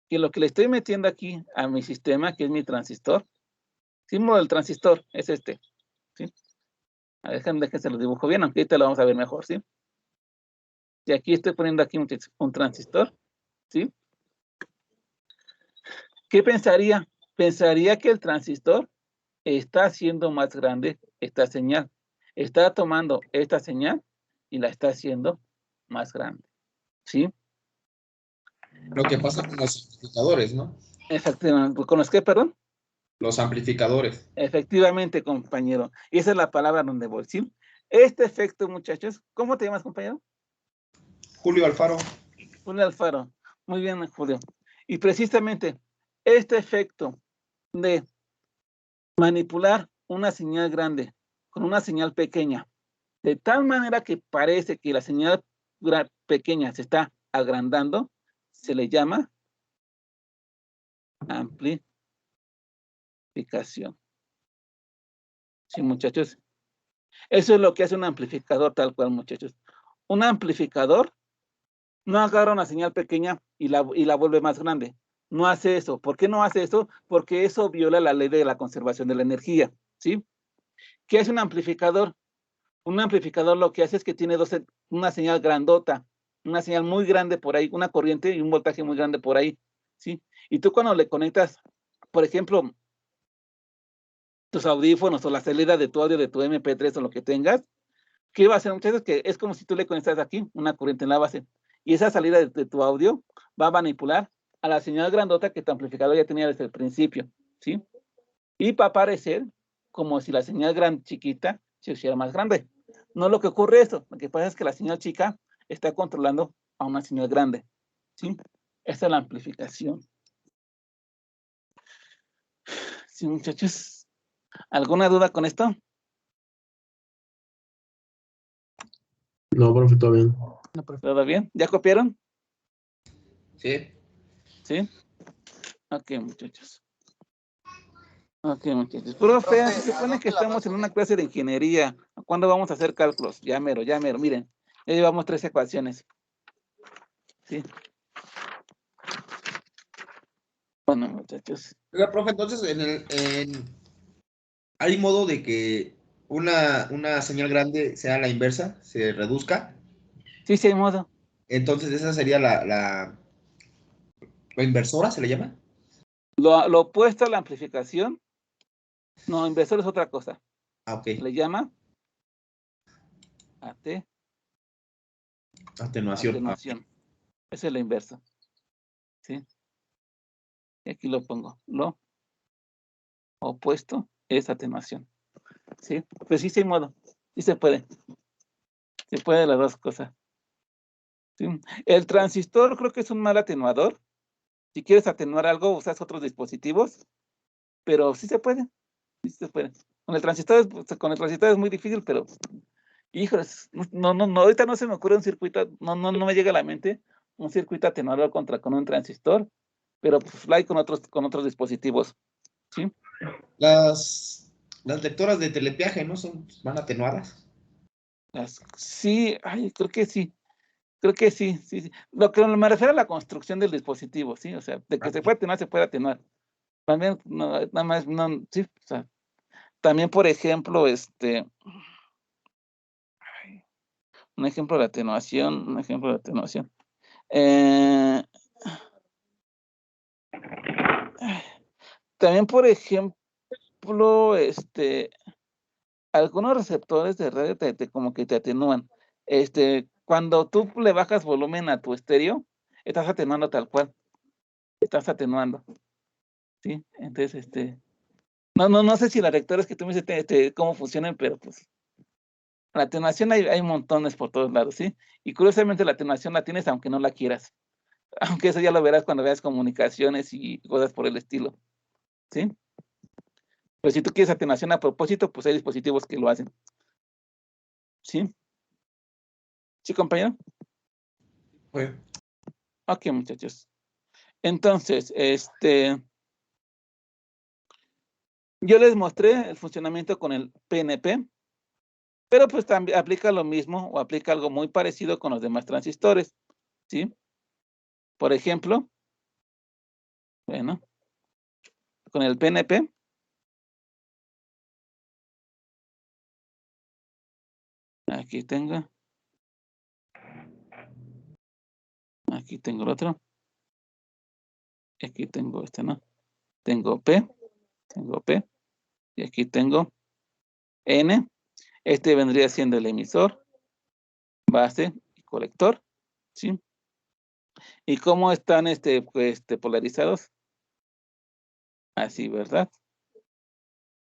que lo que le estoy metiendo aquí a mi sistema, que es mi transistor, símbolo del transistor es este, ¿sí? Déjenme lo dibujo bien, aunque ahorita lo vamos a ver mejor, ¿sí? Y aquí estoy poniendo aquí un transistor, ¿sí? ¿Qué pensaría? Pensaría que el transistor está haciendo más grande esta señal. Está tomando esta señal y la está haciendo más grande, ¿sí? Lo que pasa con los amplificadores, ¿no? Exactamente. ¿Con los qué, perdón? Los amplificadores. Efectivamente, compañero. Y esa es la palabra donde voy, ¿sí? Este efecto, muchachos, ¿cómo te llamas, compañero? Julio Alfaro. Julio Alfaro. Muy bien, Julio. Y precisamente este efecto de manipular una señal grande con una señal pequeña, de tal manera que parece que la señal pequeña se está agrandando, se le llama amplificación. Sí, muchachos. Eso es lo que hace un amplificador tal cual, muchachos. Un amplificador no agarra una señal pequeña y la vuelve más grande. No hace eso. ¿Por qué no hace eso? Porque eso viola la ley de la conservación de la energía, ¿sí? ¿Qué es un amplificador? Un amplificador lo que hace es que tiene una señal grandota, una señal muy grande por ahí, una corriente y un voltaje muy grande por ahí, ¿sí? Y tú cuando le conectas, por ejemplo, tus audífonos o la salida de tu audio de tu MP3 o lo que tengas, ¿qué va a hacer, muchachos? Que es como si tú le conectas aquí una corriente en la base y esa salida de tu audio va a manipular a la señal grandota que tu amplificador ya tenía desde el principio, ¿sí? Y va a aparecer como si la señal chiquita se hiciera más grande. No lo que ocurre esto, lo que pasa es que la señal chica está controlando a una señal grande, ¿sí? Esta es la amplificación. Sí, muchachos. ¿Alguna duda con esto? No, profe, todo bien. ¿Todo bien? ¿Ya copiaron? Sí. ¿Sí? Ok, muchachos. Ok, muchachos. Profe, se supone que estamos en una clase de ingeniería. ¿Cuándo vamos a hacer cálculos? Ya mero, ya mero. Miren, ya llevamos 3 ecuaciones. ¿Sí? Bueno, muchachos. Oiga, profe, entonces ¿hay modo de que una señal grande sea la inversa, se reduzca? Sí, sí hay modo. Entonces esa sería la inversora, ¿se le llama? Lo opuesto a la amplificación, no, inversor es otra cosa. Ah, ok. Se le llama Atenuación. atenuación. Esa es la inversa. ¿Sí? Y aquí lo pongo. Lo opuesto es atenuación. ¿Sí? Pues sí, sí hay modo. Sí se puede. Se puede las dos cosas. ¿Sí? El transistor creo que es un mal atenuador. Si quieres atenuar algo, usas otros dispositivos, pero sí se puede. Sí se puede. Con el transistor es muy difícil, pero híjoles, no, ahorita no se me ocurre un circuito, no me llega a la mente un circuito atenuador con un transistor, pero pues lo hay con otros dispositivos. ¿Sí? Las lectoras de telepeaje, ¿no? Van atenuadas. Sí, ay, creo que sí. Creo que sí, sí. Lo que me refiero a la construcción del dispositivo, ¿sí? O sea, de que se puede atenuar. También, no, nada más, no, sí, o sea, también, por ejemplo, un ejemplo de atenuación. También, por ejemplo, algunos receptores de radio como que te atenúan. Cuando tú le bajas volumen a tu estéreo, estás atenuando tal cual. Estás atenuando. ¿Sí? Entonces, no sé si las lectores que tú me dices cómo funcionan, pero pues la atenuación hay montones por todos lados, ¿sí? Y curiosamente la atenuación la tienes aunque no la quieras. Aunque eso ya lo verás cuando veas comunicaciones y cosas por el estilo, ¿sí? Pero si tú quieres atenuación a propósito, pues hay dispositivos que lo hacen. ¿Sí? ¿Sí, compañero? Sí. Ok, muchachos. Entonces, yo les mostré el funcionamiento con el PNP, pero pues también aplica lo mismo o aplica algo muy parecido con los demás transistores, ¿sí? Por ejemplo, bueno, con el PNP, aquí tengo el otro, aquí tengo ¿no? Tengo P, y aquí tengo N. Vendría siendo el emisor, base y colector, ¿sí? ¿Y cómo están polarizados? Así, ¿verdad?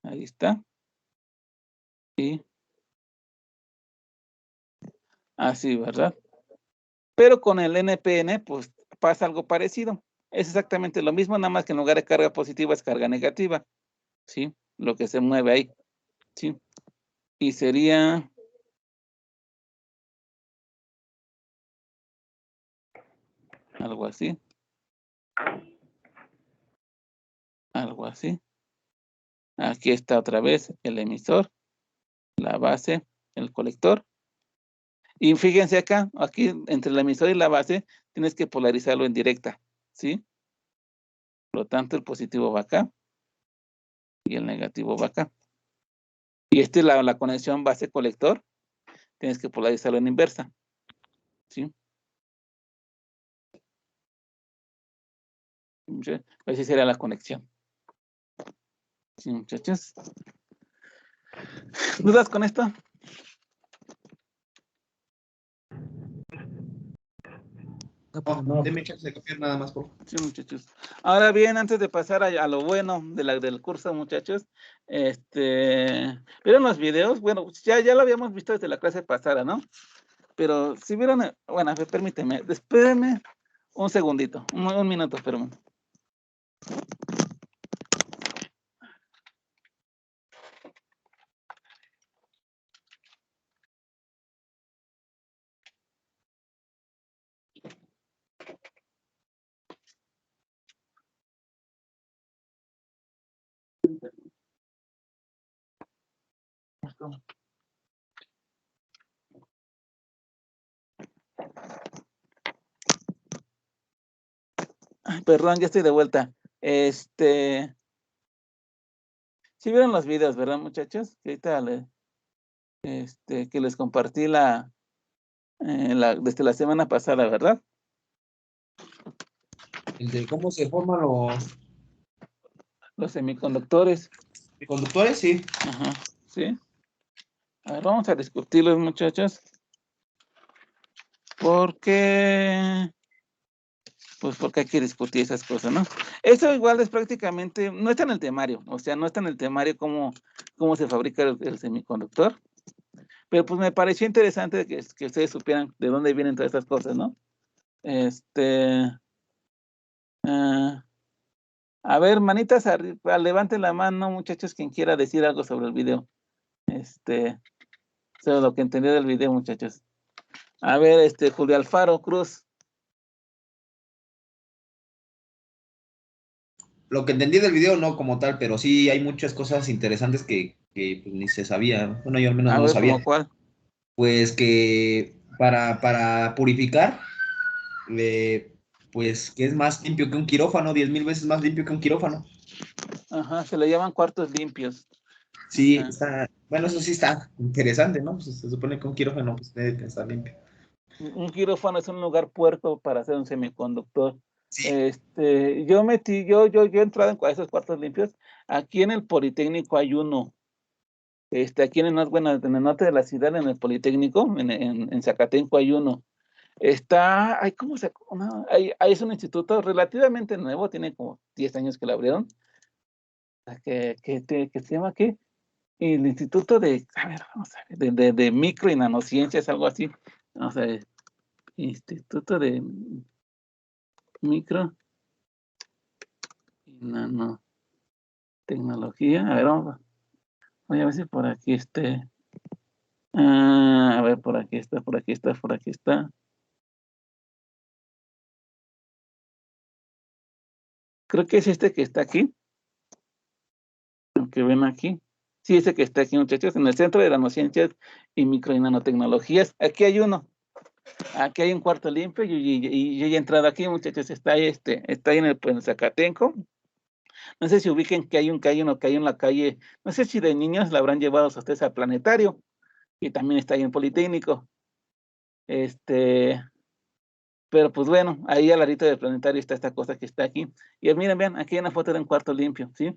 Ahí está. Y así, ¿verdad? Pero con el NPN, pues pasa algo parecido. Es exactamente lo mismo, nada más que en lugar de carga positiva es carga negativa, ¿sí? Lo que se mueve ahí, ¿sí? Y sería algo así. Algo así. Aquí está otra vez el emisor, la base, el colector. Y fíjense acá, aquí entre el emisor y la base, tienes que polarizarlo en directa, ¿sí? Por lo tanto, el positivo va acá y el negativo va acá. Y la conexión base-colector, tienes que polarizarlo en inversa, ¿sí? Así sería la conexión. Sí, muchachos. ¿Dudas con esto? No, déme chance de copiar nada más, por favor. Sí, muchachos. Ahora bien, antes de pasar a lo bueno del curso, muchachos, ¿vieron los videos? Bueno, ya lo habíamos visto desde la clase pasada, ¿no? Pero si vieron, bueno, permíteme, espérenme un segundito, un minuto, espérenme. Ay, perdón, ya estoy de vuelta. ¿Sí vieron los videos, verdad, muchachos? Que ahorita que les compartí desde la semana pasada, ¿verdad? El de cómo se forman Los semiconductores. conductores, sí. Ajá, sí. A ver, vamos a discutirlos, muchachos. Porque hay que discutir esas cosas, ¿no? Eso igual es prácticamente, no está en el temario, o sea, no está en el temario cómo se fabrica el semiconductor, pero pues me pareció interesante que ustedes supieran de dónde vienen todas estas cosas, ¿no? A ver, manitas arriba, levanten la mano, muchachos, quien quiera decir algo sobre el video. Sobre lo que entendió del video, muchachos. A ver, Julio Alfaro Cruz. Lo que entendí del video no como tal, pero sí hay muchas cosas interesantes que pues, ni se sabía. Bueno, yo al menos A no ver, sabía. ¿cómo cuál? Pues que para purificar, pues que es más limpio que un quirófano, 10,000 veces más limpio que un quirófano. Ajá, se le llaman cuartos limpios. Sí, Ajá. bueno, eso sí está interesante, ¿no? Pues se supone que un quirófano pues, debe de estar limpio. Un quirófano es un lugar puerco para hacer un semiconductor. Sí. Yo he entrado en esos cuartos limpios. Aquí en el Politécnico hay uno. Aquí en el norte de la ciudad, en el Politécnico, en Zacatenco hay uno. ¿Cómo se llama? Es un instituto relativamente nuevo, tiene como 10 años que lo abrieron. Que se llama ¿qué? El Instituto a ver, vamos a ver, de Micro y Nanociencias, algo así. Vamos a ver. Instituto de Micro y Nanotecnología. A ver, voy a ver si por aquí a ver, por aquí está. Creo que es que está aquí. Lo que ven aquí. Sí, ese que está aquí, muchachos, en el Centro de Nanociencias y Micro y Nanotecnologías. Aquí hay uno. Aquí hay un cuarto limpio y yo ya he entrado aquí, muchachos. Está ahí en el Zacatenco. No sé si ubiquen que hay uno que hay en la calle. No sé si de niños la habrán llevado a ustedes al planetario. Y también está ahí en Politécnico. Pero pues bueno, ahí al ladito del planetario está esta cosa que está aquí. Y miren, vean, aquí hay una foto de un cuarto limpio, ¿sí?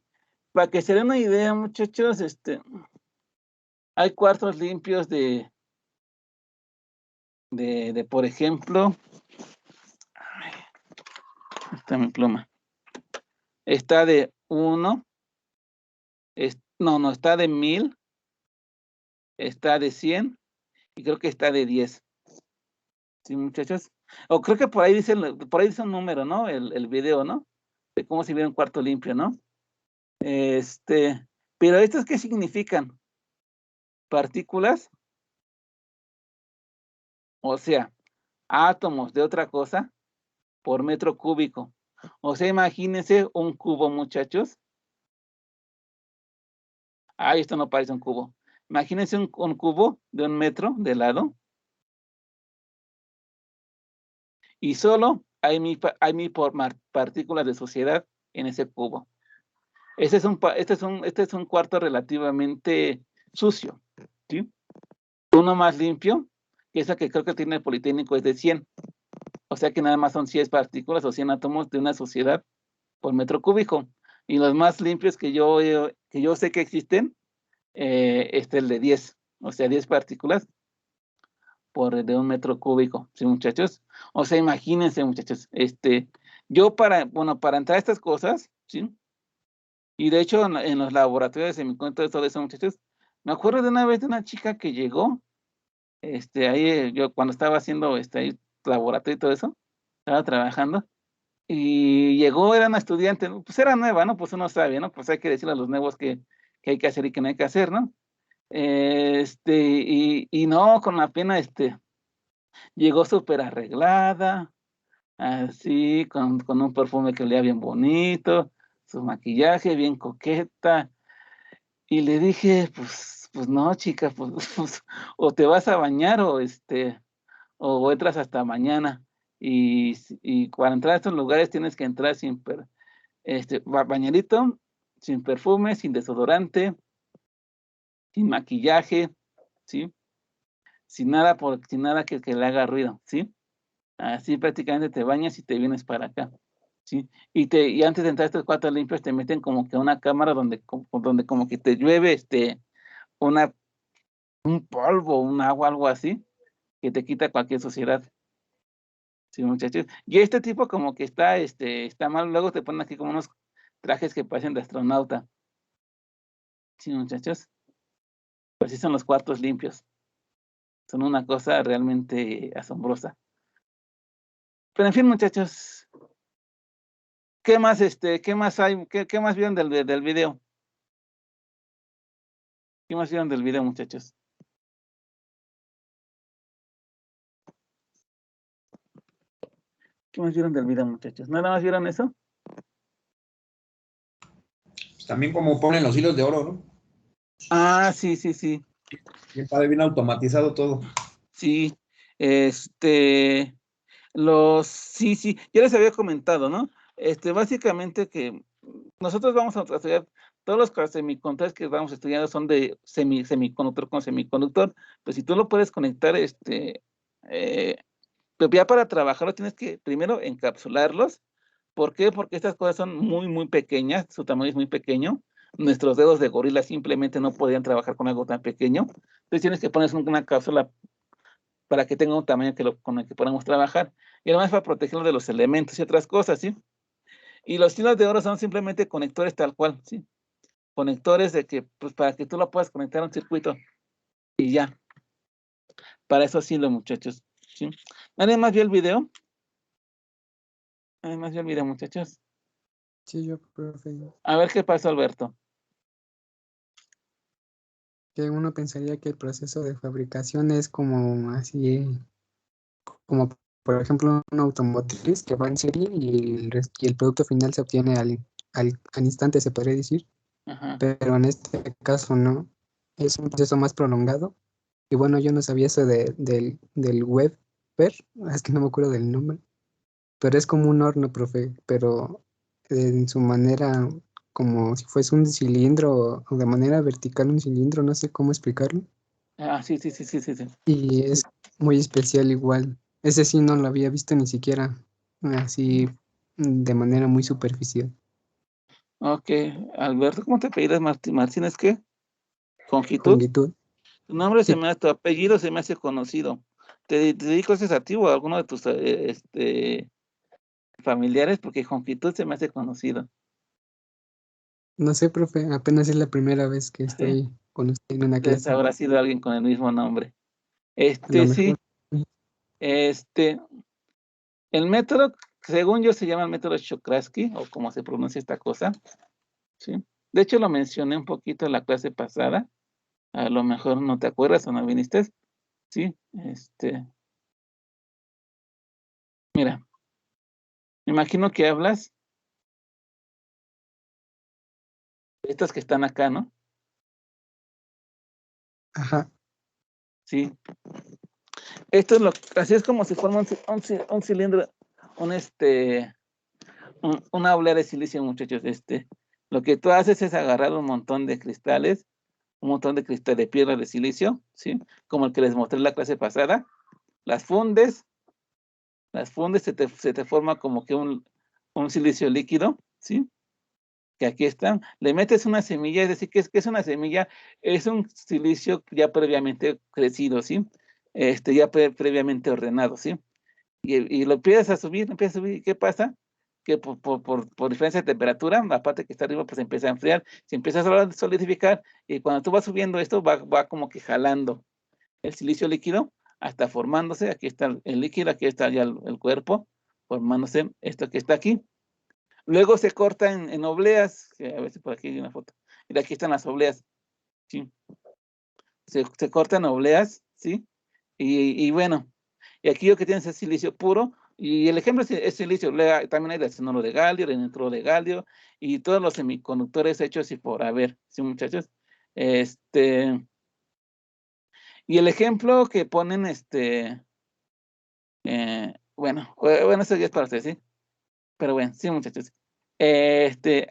Para que se den una idea, muchachos, hay cuartos limpios de por ejemplo, está mi pluma. Está de 1, no, está de 1000, está de 100 y creo que está de 10. ¿Sí, muchachos? O creo que por ahí dice un número, ¿no? El video, ¿no? De cómo se ve un cuarto limpio, ¿no? Pero ¿estos qué significan? Partículas, o sea, átomos de otra cosa por metro cúbico. O sea, imagínense un cubo, muchachos. Esto no parece un cubo. Imagínense un cubo de 1 metro de lado. Y solo hay 1000 partículas de suciedad en ese cubo. Este es un cuarto relativamente sucio, ¿sí? Uno más limpio, que es el que creo que tiene el Politécnico, es de 100. O sea que nada más son 100 partículas o 100 átomos de una suciedad por metro cúbico. Y los más limpios que yo que yo sé que existen, el de 10, o sea, 10 partículas por de 1 metro cúbico, ¿sí, muchachos? O sea, imagínense, muchachos, yo para entrar a estas cosas, ¿sí? Y de hecho, en los laboratorios de semiconductores, todo eso, muchachos, me acuerdo de una vez de una chica que llegó, ahí yo cuando estaba haciendo ahí laboratorio y todo eso, estaba trabajando, y llegó, era una estudiante, pues era nueva, ¿no? Pues uno sabe, ¿no? Pues hay que decirle a los nuevos que hay que hacer y que no hay que hacer, ¿no? Y no, con la pena, llegó súper arreglada, así, con un perfume que olía bien bonito, su maquillaje bien coqueta, y le dije, pues no, chica, pues, o te vas a bañar o entras hasta mañana, y para entrar a estos lugares tienes que entrar sin bañadito, sin perfume, sin desodorante, sin maquillaje, ¿sí? Sin nada que le haga ruido, ¿sí? Así prácticamente te bañas y te vienes para acá, ¿sí? Y antes de entrar a estos cuartos limpios te meten como que a una cámara donde como que te llueve un polvo, un agua, algo así, que te quita cualquier suciedad. Sí, muchachos. Y este tipo como que está mal, luego te ponen aquí como unos trajes que parecen de astronauta. Sí, muchachos. Pues sí son los cuartos limpios. Son una cosa realmente asombrosa. Pero en fin, muchachos, ¿qué más hay? ¿Qué más vieron del video? ¿Qué más vieron del video, muchachos? ¿Qué más vieron del video, muchachos? ¿Nada más vieron eso? Pues también como ponen los hilos de oro, ¿no? Ah, sí, sí, sí. Bien padre, bien automatizado todo. Sí, sí, ya les había comentado, ¿no? Básicamente que nosotros vamos a estudiar, todos los semiconductores que vamos estudiando son de semiconductor con semiconductor, pues si tú lo puedes conectar, pero ya para trabajarlo tienes que primero encapsularlos. ¿Por qué? Porque estas cosas son muy, muy pequeñas, su tamaño es muy pequeño. Nuestros dedos de gorila simplemente no podían trabajar con algo tan pequeño. Entonces tienes que poner una cápsula para que tenga un tamaño con el que podamos trabajar. Y además para protegerlo de los elementos y otras cosas, ¿sí? Y los hilos de oro son simplemente conectores tal cual, ¿sí? Conectores pues para que tú lo puedas conectar a un circuito. Y ya. Para eso sí, los muchachos, ¿sí? ¿Nadie más vio el video? ¿Nadie más vio el video, muchachos? Sí, yo, profe. A ver qué pasó, Alberto. Que uno pensaría que el proceso de fabricación es como así, como por ejemplo una automotriz que va en serie y el producto final se obtiene al instante, se podría decir. Ajá. Pero en este caso no, es un proceso más prolongado. Y bueno, yo no sabía eso del Weber, es que no me acuerdo del nombre, pero es como un horno, profe, pero en su manera, como si fuese un cilindro o de manera vertical un cilindro, no sé cómo explicarlo. Ah, sí, sí, sí, sí, sí, sí. Y es muy especial igual. Ese sí no lo había visto ni siquiera así de manera muy superficial. Ok, Alberto, ¿cómo te apellidas, Martínez? ¿Qué? ¿Conjitud? Longitud. Tu nombre Sí, tu apellido se me hace conocido. ¿Te dedicas a ti o a alguno de tus familiares? Porque Conjitud se me hace conocido. no sé, profe, apenas es la primera vez que ¿Sí? estoy con usted en una Entonces clase. habrá sido alguien con el mismo nombre. A lo Sí, mejor. el método, según yo, se llama el método Shokrasky, o como se pronuncia esta cosa, ¿sí? De hecho, lo mencioné un poquito en la clase pasada. A lo mejor no te acuerdas o no viniste. Sí, mira, me imagino que hablas de estas que están acá, ¿no? Ajá. Sí. Así es como se forma un cilindro, una oblea de silicio, muchachos. Lo que tú haces es agarrar un montón de cristales, un montón de cristal de piedra de silicio, ¿sí? Como el que les mostré en la clase pasada. Las fundes, se te forma como que un silicio líquido, ¿sí? que aquí están, le metes una semilla, es decir, que es una semilla, es un silicio ya previamente crecido, ¿sí? Ya previamente ordenado, ¿sí? Y lo empiezas a subir, ¿y qué pasa? Que por diferencia de temperatura, la parte que está arriba pues empieza a enfriar, se empieza a solidificar, y cuando tú vas subiendo esto, va como que jalando el silicio líquido hasta formándose. Aquí está el líquido, aquí está ya el cuerpo, formándose esto que está aquí. Luego se corta en obleas, que a ver si por aquí hay una foto. Y aquí están las obleas, ¿sí? Se cortan obleas, ¿sí? Y bueno, y aquí lo que tienes es silicio puro, y el ejemplo es silicio. También hay el cianuro de galio, el nitruro de galio, y todos los semiconductores hechos y por haber, ¿sí, muchachos? Y el ejemplo que ponen, bueno, eso ya es para ustedes, ¿sí? Pero bueno, sí, muchachos.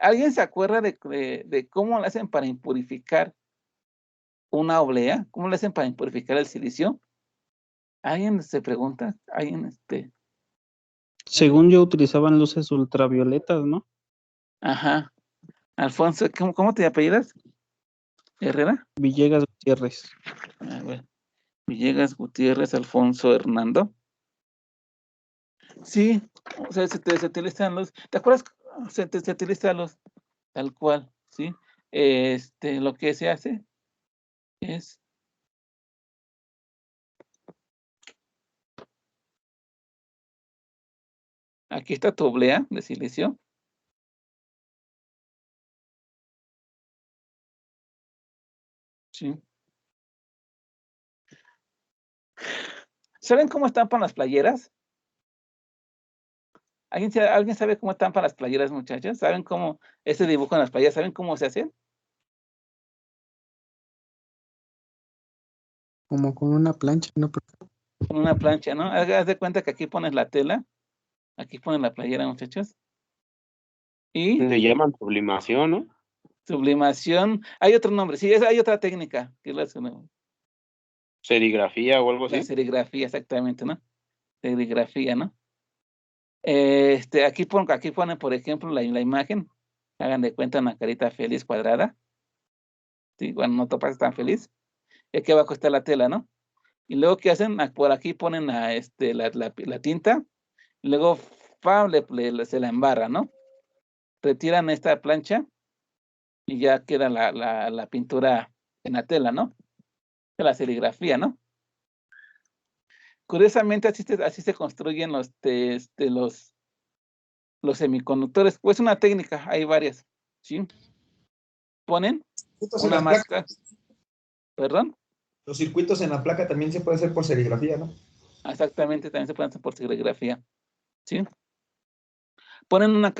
¿Alguien se acuerda de cómo le hacen para impurificar una oblea? ¿Cómo le hacen para impurificar el silicio? ¿Alguien se pregunta? ¿Alguien, Según yo, utilizaban luces ultravioletas, ¿no? Ajá. Alfonso, ¿cómo te apellidas? ¿Herrera? Villegas Gutiérrez. A ver. Villegas Gutiérrez, Alfonso Hernando. Sí, o sea, se utilizan los, ¿te acuerdas? Se utilizan los, tal cual, ¿sí? Lo que se hace es, aquí está tu oblea de silicio. Sí. ¿Saben cómo estampan las playeras? ¿Alguien sabe cómo estampan las playeras, muchachos? ¿Saben cómo ese dibujo en las playeras? ¿Saben cómo se hace? Como con una plancha, ¿no? Con una plancha, ¿no? Haz de cuenta que aquí pones la tela, aquí pones la playera, muchachos. Y Le llaman sublimación, ¿no? sublimación, hay otro nombre, sí, hay otra técnica, que es Serigrafía o algo la así. serigrafía, exactamente, ¿no? Serigrafía, ¿no? Aquí ponen, por ejemplo, la imagen, hagan de cuenta una carita feliz cuadrada, ¿sí? Cuando no topas tan feliz, y aquí abajo está la tela, ¿no? Y luego, ¿qué hacen? Por aquí ponen la tinta, y luego se la embarra, ¿no? Retiran esta plancha y ya queda la pintura en la tela, ¿no? De la serigrafía, ¿no? Curiosamente, así se construyen los semiconductores. Pues una técnica, hay varias, ¿sí? Ponen una máscara, perdón. Los circuitos en la placa también se puede hacer por serigrafía, ¿no? Exactamente, también se pueden hacer por serigrafía, ¿sí? Ponen una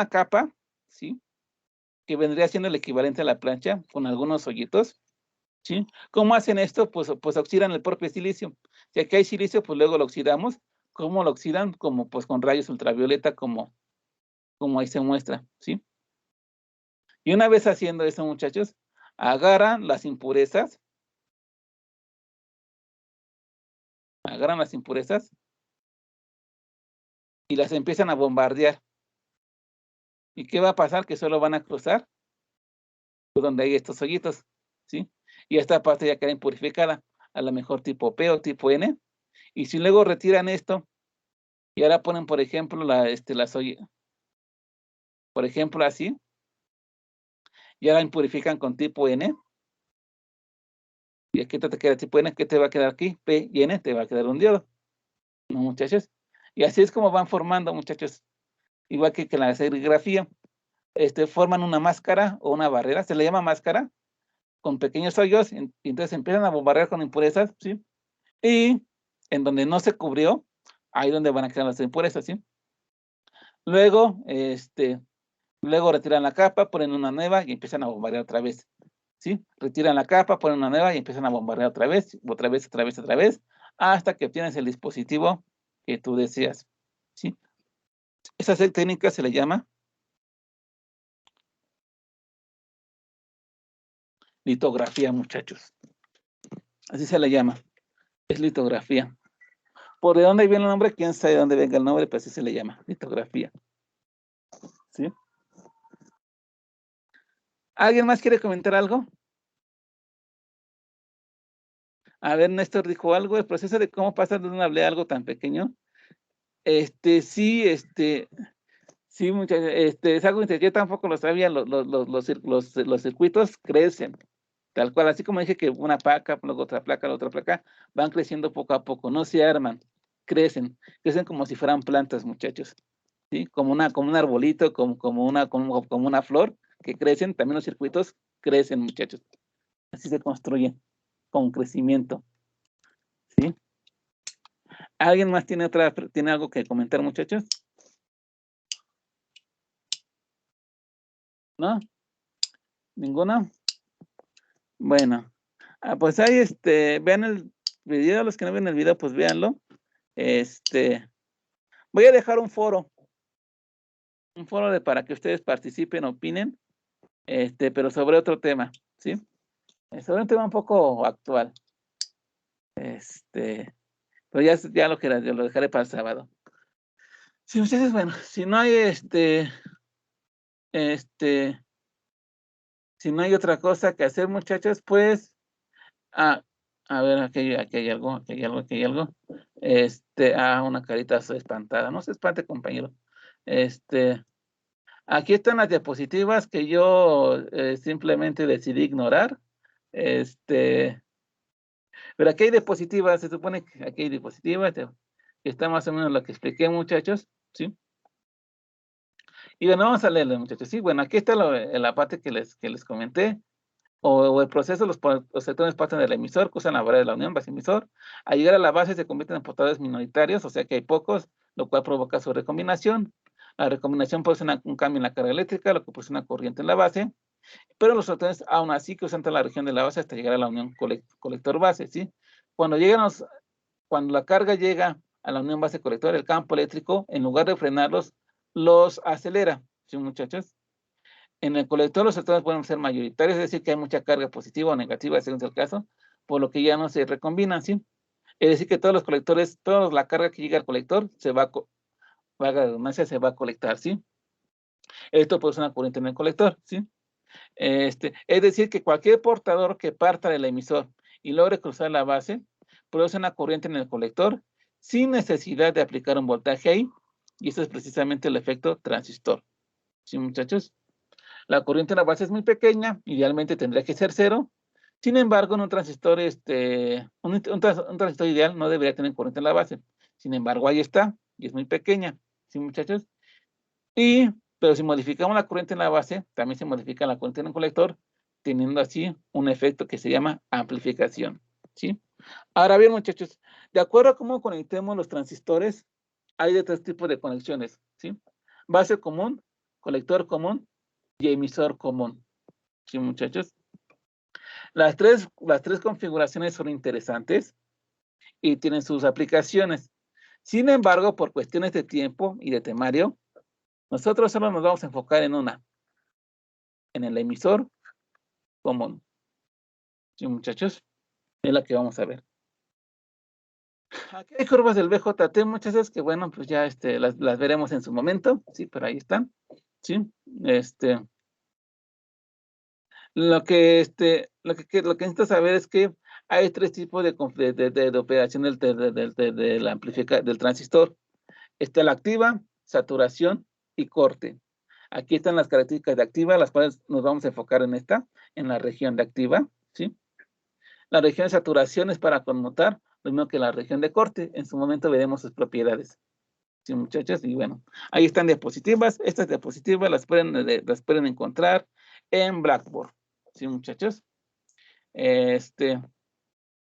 capa, ¿sí? Que vendría siendo el equivalente a la plancha, con algunos hoyitos, ¿sí? ¿Cómo hacen esto? Pues oxidan el propio silicio. Si aquí hay silicio, pues luego lo oxidamos. ¿Cómo lo oxidan? Como pues con rayos ultravioleta, como ahí se muestra, ¿sí? Y una vez haciendo eso, muchachos, agarran las impurezas y las empiezan a bombardear. ¿Y qué va a pasar? Que solo van a cruzar por donde hay estos hoyitos, ¿sí? Y esta parte ya queda impurificada, a lo mejor tipo P o tipo N. Y si luego retiran esto y ahora ponen, por ejemplo, por ejemplo, así, y ahora impurifican con tipo N, y aquí te queda tipo N, ¿qué te va a quedar aquí? P y N, te va a quedar un diodo, ¿no, muchachos? Y así es como van formando, muchachos, igual que la serigrafía, forman una máscara o una barrera, se le llama máscara, con pequeños hoyos, y entonces empiezan a bombardear con impurezas, ¿sí? Y en donde no se cubrió, ahí donde van a quedar las impurezas, ¿sí? Luego, luego retiran la capa, ponen una nueva y empiezan a bombardear otra vez, ¿sí? Retiran la capa, ponen una nueva y empiezan a bombardear otra vez, hasta que obtienes el dispositivo que tú deseas, ¿sí? Esa técnica se le llama litografía, muchachos. Así se le llama, es litografía. ¿Por de dónde viene el nombre? Quién sabe de dónde venga el nombre, pero así se le llama, litografía. ¿Alguien más quiere comentar algo? A ver, Néstor dijo algo, el proceso de cómo pasa de una habilidad a algo tan pequeño. Sí, muchachos, es algo interesante. Yo tampoco lo sabía, los circuitos crecen, tal cual, así como dije que una placa, luego otra placa, van creciendo poco a poco, no se arman, crecen como si fueran plantas, muchachos, ¿sí? Como un arbolito, como una flor, que crecen, también los circuitos crecen, muchachos. Así se construyen, con crecimiento, ¿sí? ¿Alguien más tiene algo que comentar, muchachos? ¿No? ¿Ninguno? Bueno, pues ahí, vean el video, los que no ven el video, pues véanlo. Voy a dejar un foro para que ustedes participen, opinen, pero sobre otro tema, ¿sí? Sobre un tema un poco actual. Pero ya lo dejaré para el sábado. Sí, ustedes, bueno, si no hay si no hay otra cosa que hacer, muchachos, pues, a ver, aquí hay algo. Una carita espantada. No se espante, compañero. Aquí están las diapositivas que yo simplemente decidí ignorar. Pero aquí hay diapositivas, se supone que aquí hay diapositivas, que está más o menos lo que expliqué, muchachos, ¿sí? Y bueno, vamos a leerlo, muchachos. Sí, bueno, aquí está la parte que les comenté. O el proceso, los electrones parten del emisor, que usan la barrera de la unión, base emisor. Al llegar a la base se convierten en portadores minoritarios, o sea que hay pocos, lo cual provoca su recombinación. La recombinación produce un cambio en la carga eléctrica, lo que produce una corriente en la base. Pero los electrones, aún así, que usan toda la región de la base hasta llegar a la unión colector-base, ¿sí? Cuando la carga llega a la unión base-colector, el campo eléctrico, en lugar de frenarlos, los acelera, ¿sí, muchachos? En el colector los electrones pueden ser mayoritarios, es decir, que hay mucha carga positiva o negativa, según sea el caso, por lo que ya no se recombinan, ¿sí? Es decir, que todos los colectores, toda la carga que llega al colector, valga la redundancia, se va a colectar, ¿sí? Esto produce una corriente en el colector, ¿sí? Es decir, que cualquier portador que parta del emisor y logre cruzar la base, produce una corriente en el colector sin necesidad de aplicar un voltaje ahí, y eso es precisamente el efecto transistor, ¿sí, muchachos? La corriente en la base es muy pequeña, idealmente tendría que ser 0. Sin embargo, en un transistor, un transistor ideal no debería tener corriente en la base. Sin embargo, ahí está, y es muy pequeña, ¿sí, muchachos? Pero si modificamos la corriente en la base, también se modifica la corriente en el colector, teniendo así un efecto que se llama amplificación, ¿sí? Ahora bien, muchachos, de acuerdo a cómo conectemos los transistores, hay de 3 tipos de conexiones, ¿sí? Base común, colector común y emisor común, ¿sí, muchachos? Las tres configuraciones son interesantes y tienen sus aplicaciones. Sin embargo, por cuestiones de tiempo y de temario, nosotros solo nos vamos a enfocar en una, en el emisor común, ¿sí, muchachos? Es la que vamos a ver. Aquí hay curvas del BJT, muchachos, que bueno, pues ya las veremos en su momento, sí, pero ahí están, sí, lo que necesito saber es que hay 3 tipos de operación del transistor. Está la activa, saturación y corte. Aquí están las características de activa, las cuales nos vamos a enfocar en la región de activa, ¿sí? La región de saturación es para conmutar, lo mismo que la región de corte. En su momento veremos sus propiedades, ¿sí, muchachos? Y bueno, ahí están diapositivas. Estas diapositivas las pueden encontrar en Blackboard, ¿sí, muchachos?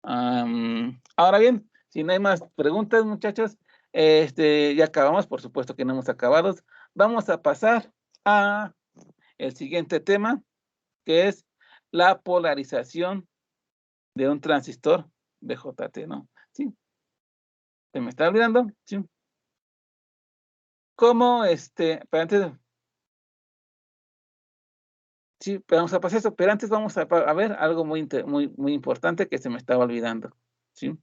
Ahora bien, si no hay más preguntas, muchachos, ya acabamos, por supuesto que no hemos acabado. Vamos a pasar a el siguiente tema, que es la polarización de un transistor BJT, ¿no? Sí. ¿Se me está olvidando? Sí. ¿Cómo, pero antes, sí, pero vamos a pasar eso, pero antes vamos a ver algo muy importante que se me estaba olvidando, ¿sí?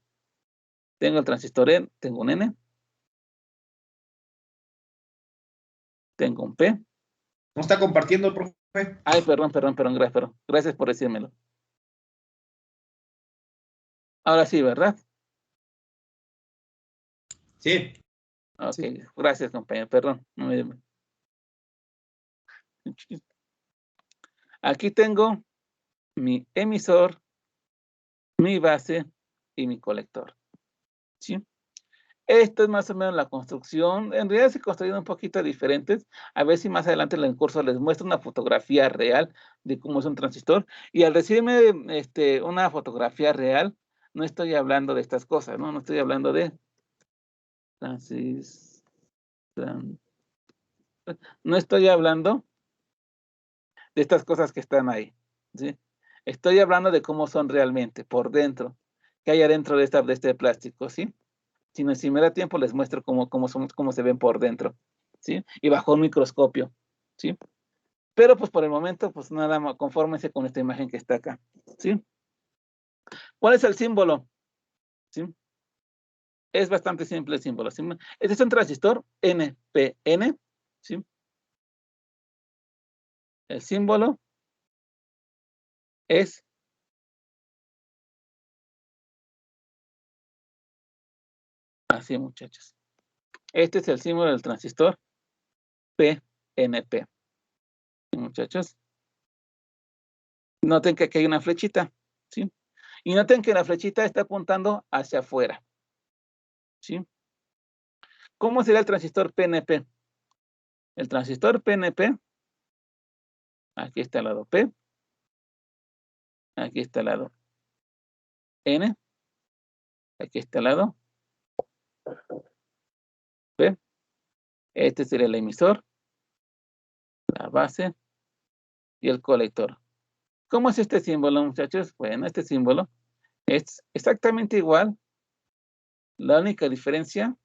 Tengo el transistor N, tengo un N, tengo un P. ¿No está compartiendo, profe? Ay, perdón. Gracias por decírmelo. Ahora sí, ¿verdad? Sí. Ok, Sí. gracias, compañero. Perdón. Aquí tengo mi emisor, mi base y mi colector. ¿Sí? Esto es más o menos la construcción. En realidad se construyen un poquito diferentes. A ver si más adelante en el curso les muestro una fotografía real de cómo es un transistor. Y al decirme una fotografía real, no estoy hablando de estas cosas, ¿no? No estoy hablando de no estoy hablando de estas cosas que están ahí, ¿sí? Estoy hablando de cómo son realmente, por dentro, qué hay adentro de este plástico, ¿sí? Si me da tiempo les muestro cómo se ven por dentro, ¿sí? Y bajo un microscopio, ¿sí? Pero pues por el momento, pues nada más, confórmense con esta imagen que está acá, ¿sí? ¿Cuál es el símbolo? ¿Sí? Es bastante simple el símbolo, ¿sí? Este es un transistor NPN, ¿sí? El símbolo es así, muchachos. Este es el símbolo del transistor PNP. Muchachos, noten que aquí hay una flechita, ¿sí? Y noten que la flechita está apuntando hacia afuera, ¿sí? ¿Cómo será el transistor PNP? El transistor PNP, aquí está el lado P, aquí está el lado N, aquí está el lado P, este sería el emisor, la base y el colector. ¿Cómo es este símbolo, muchachos? Bueno, este símbolo es exactamente igual. La única diferencia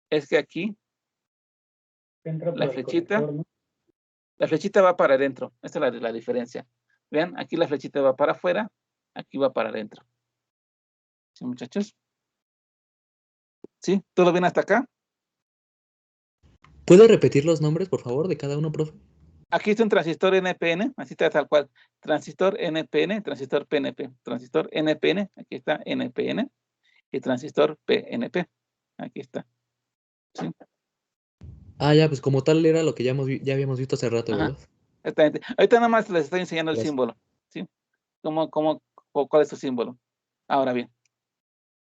es que aquí la flechita va para adentro. Esta es la diferencia. Vean, aquí la flechita va para afuera, aquí va para adentro. ¿Sí, muchachos? ¿Sí? ¿Todo bien hasta acá? ¿Puede repetir los nombres, por favor, de cada uno, profe? Aquí está un transistor NPN, así está tal cual. Transistor NPN, transistor PNP. Transistor NPN, aquí está NPN. Y transistor PNP, aquí está. ¿Sí? Ah, ya, pues como tal era lo que ya habíamos visto hace rato, Ajá, ¿verdad? exactamente. Ahorita nada más les estoy enseñando el Gracias. símbolo. ¿Sí? ¿Cuál es su símbolo? Ahora bien,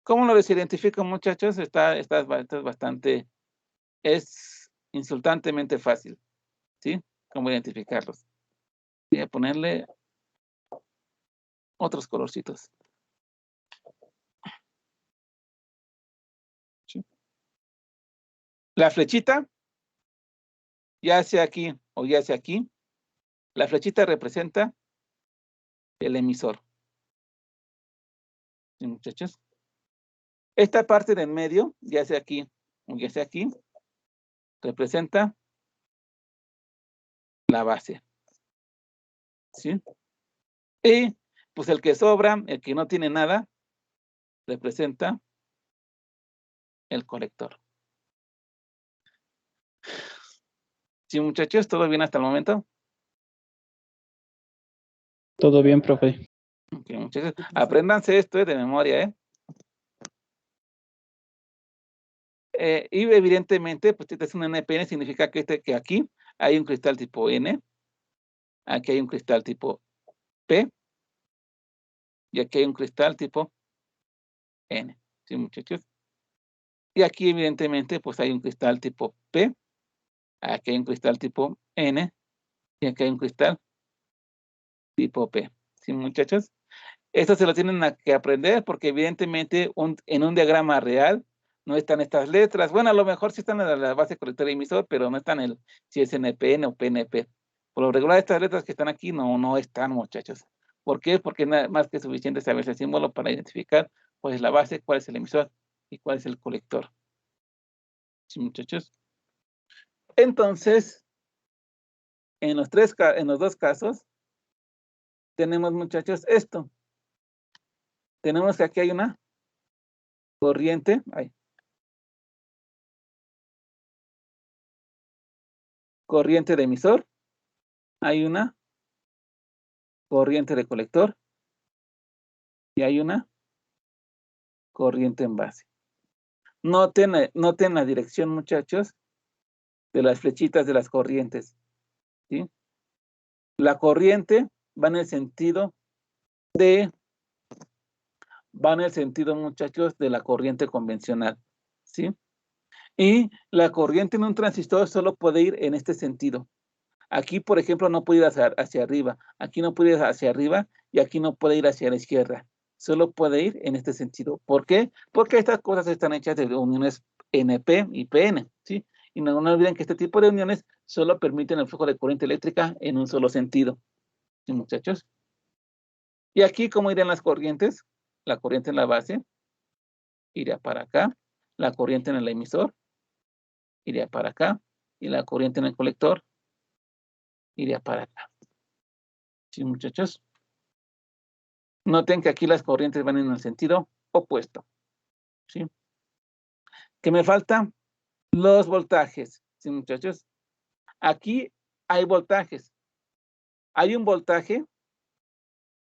¿cómo lo desidentifico, muchachos? Es insultantemente fácil. ¿Sí? ¿Cómo identificarlos? Voy a ponerle otros colorcitos. ¿Sí? La flechita, ya sea aquí o ya sea aquí, la flechita representa el emisor. ¿Sí, muchachos? Esta parte del medio, ya sea aquí o ya sea aquí, representa la base. ¿Sí? Y pues el que sobra, el que no tiene nada, representa el colector. ¿Sí, muchachos? ¿Todo bien hasta el momento? Todo bien, profe. Ok, muchachos, apréndanse esto de memoria, ¿eh? Y evidentemente, pues si este es un NPN, significa que aquí hay un cristal tipo N, aquí hay un cristal tipo P, y aquí hay un cristal tipo N. ¿Sí, muchachos? Y aquí, evidentemente, pues hay un cristal tipo P, aquí hay un cristal tipo N, y aquí hay un cristal tipo P. ¿Sí, muchachos? Esto se lo tienen que aprender porque evidentemente en un diagrama real no están estas letras. Bueno, a lo mejor sí están en la base colector y emisor, pero no están si es NPN o PNP. Por lo regular, estas letras que están aquí no están, muchachos. ¿Por qué? Porque nada más que suficiente saber el símbolo para identificar cuál es la base, cuál es el emisor y cuál es el colector. ¿Sí, muchachos? Entonces, en los dos casos, tenemos, muchachos, esto. Tenemos que aquí hay una corriente. corriente de emisor, hay una corriente de colector y hay una corriente en base. Noten la dirección, muchachos, de las flechitas de las corrientes, ¿sí? La corriente va en el sentido muchachos, de la corriente convencional, ¿sí? Y la corriente en un transistor solo puede ir en este sentido. Aquí, por ejemplo, no puede ir hacia arriba, aquí no puede ir hacia arriba y aquí no puede ir hacia la izquierda. Solo puede ir en este sentido. ¿Por qué? Porque estas cosas están hechas de uniones NP y PN, ¿sí? Y no olviden que este tipo de uniones solo permiten el flujo de corriente eléctrica en un solo sentido, ¿sí, muchachos? Y aquí, ¿cómo irían las corrientes? La corriente en la base iría para acá, la corriente en el emisor iría para acá y la corriente en el colector iría para acá. ¿Sí, muchachos? Noten que aquí las corrientes van en el sentido opuesto, ¿sí? ¿Qué me falta? Los voltajes, ¿sí, muchachos? Aquí hay voltajes. Hay un voltaje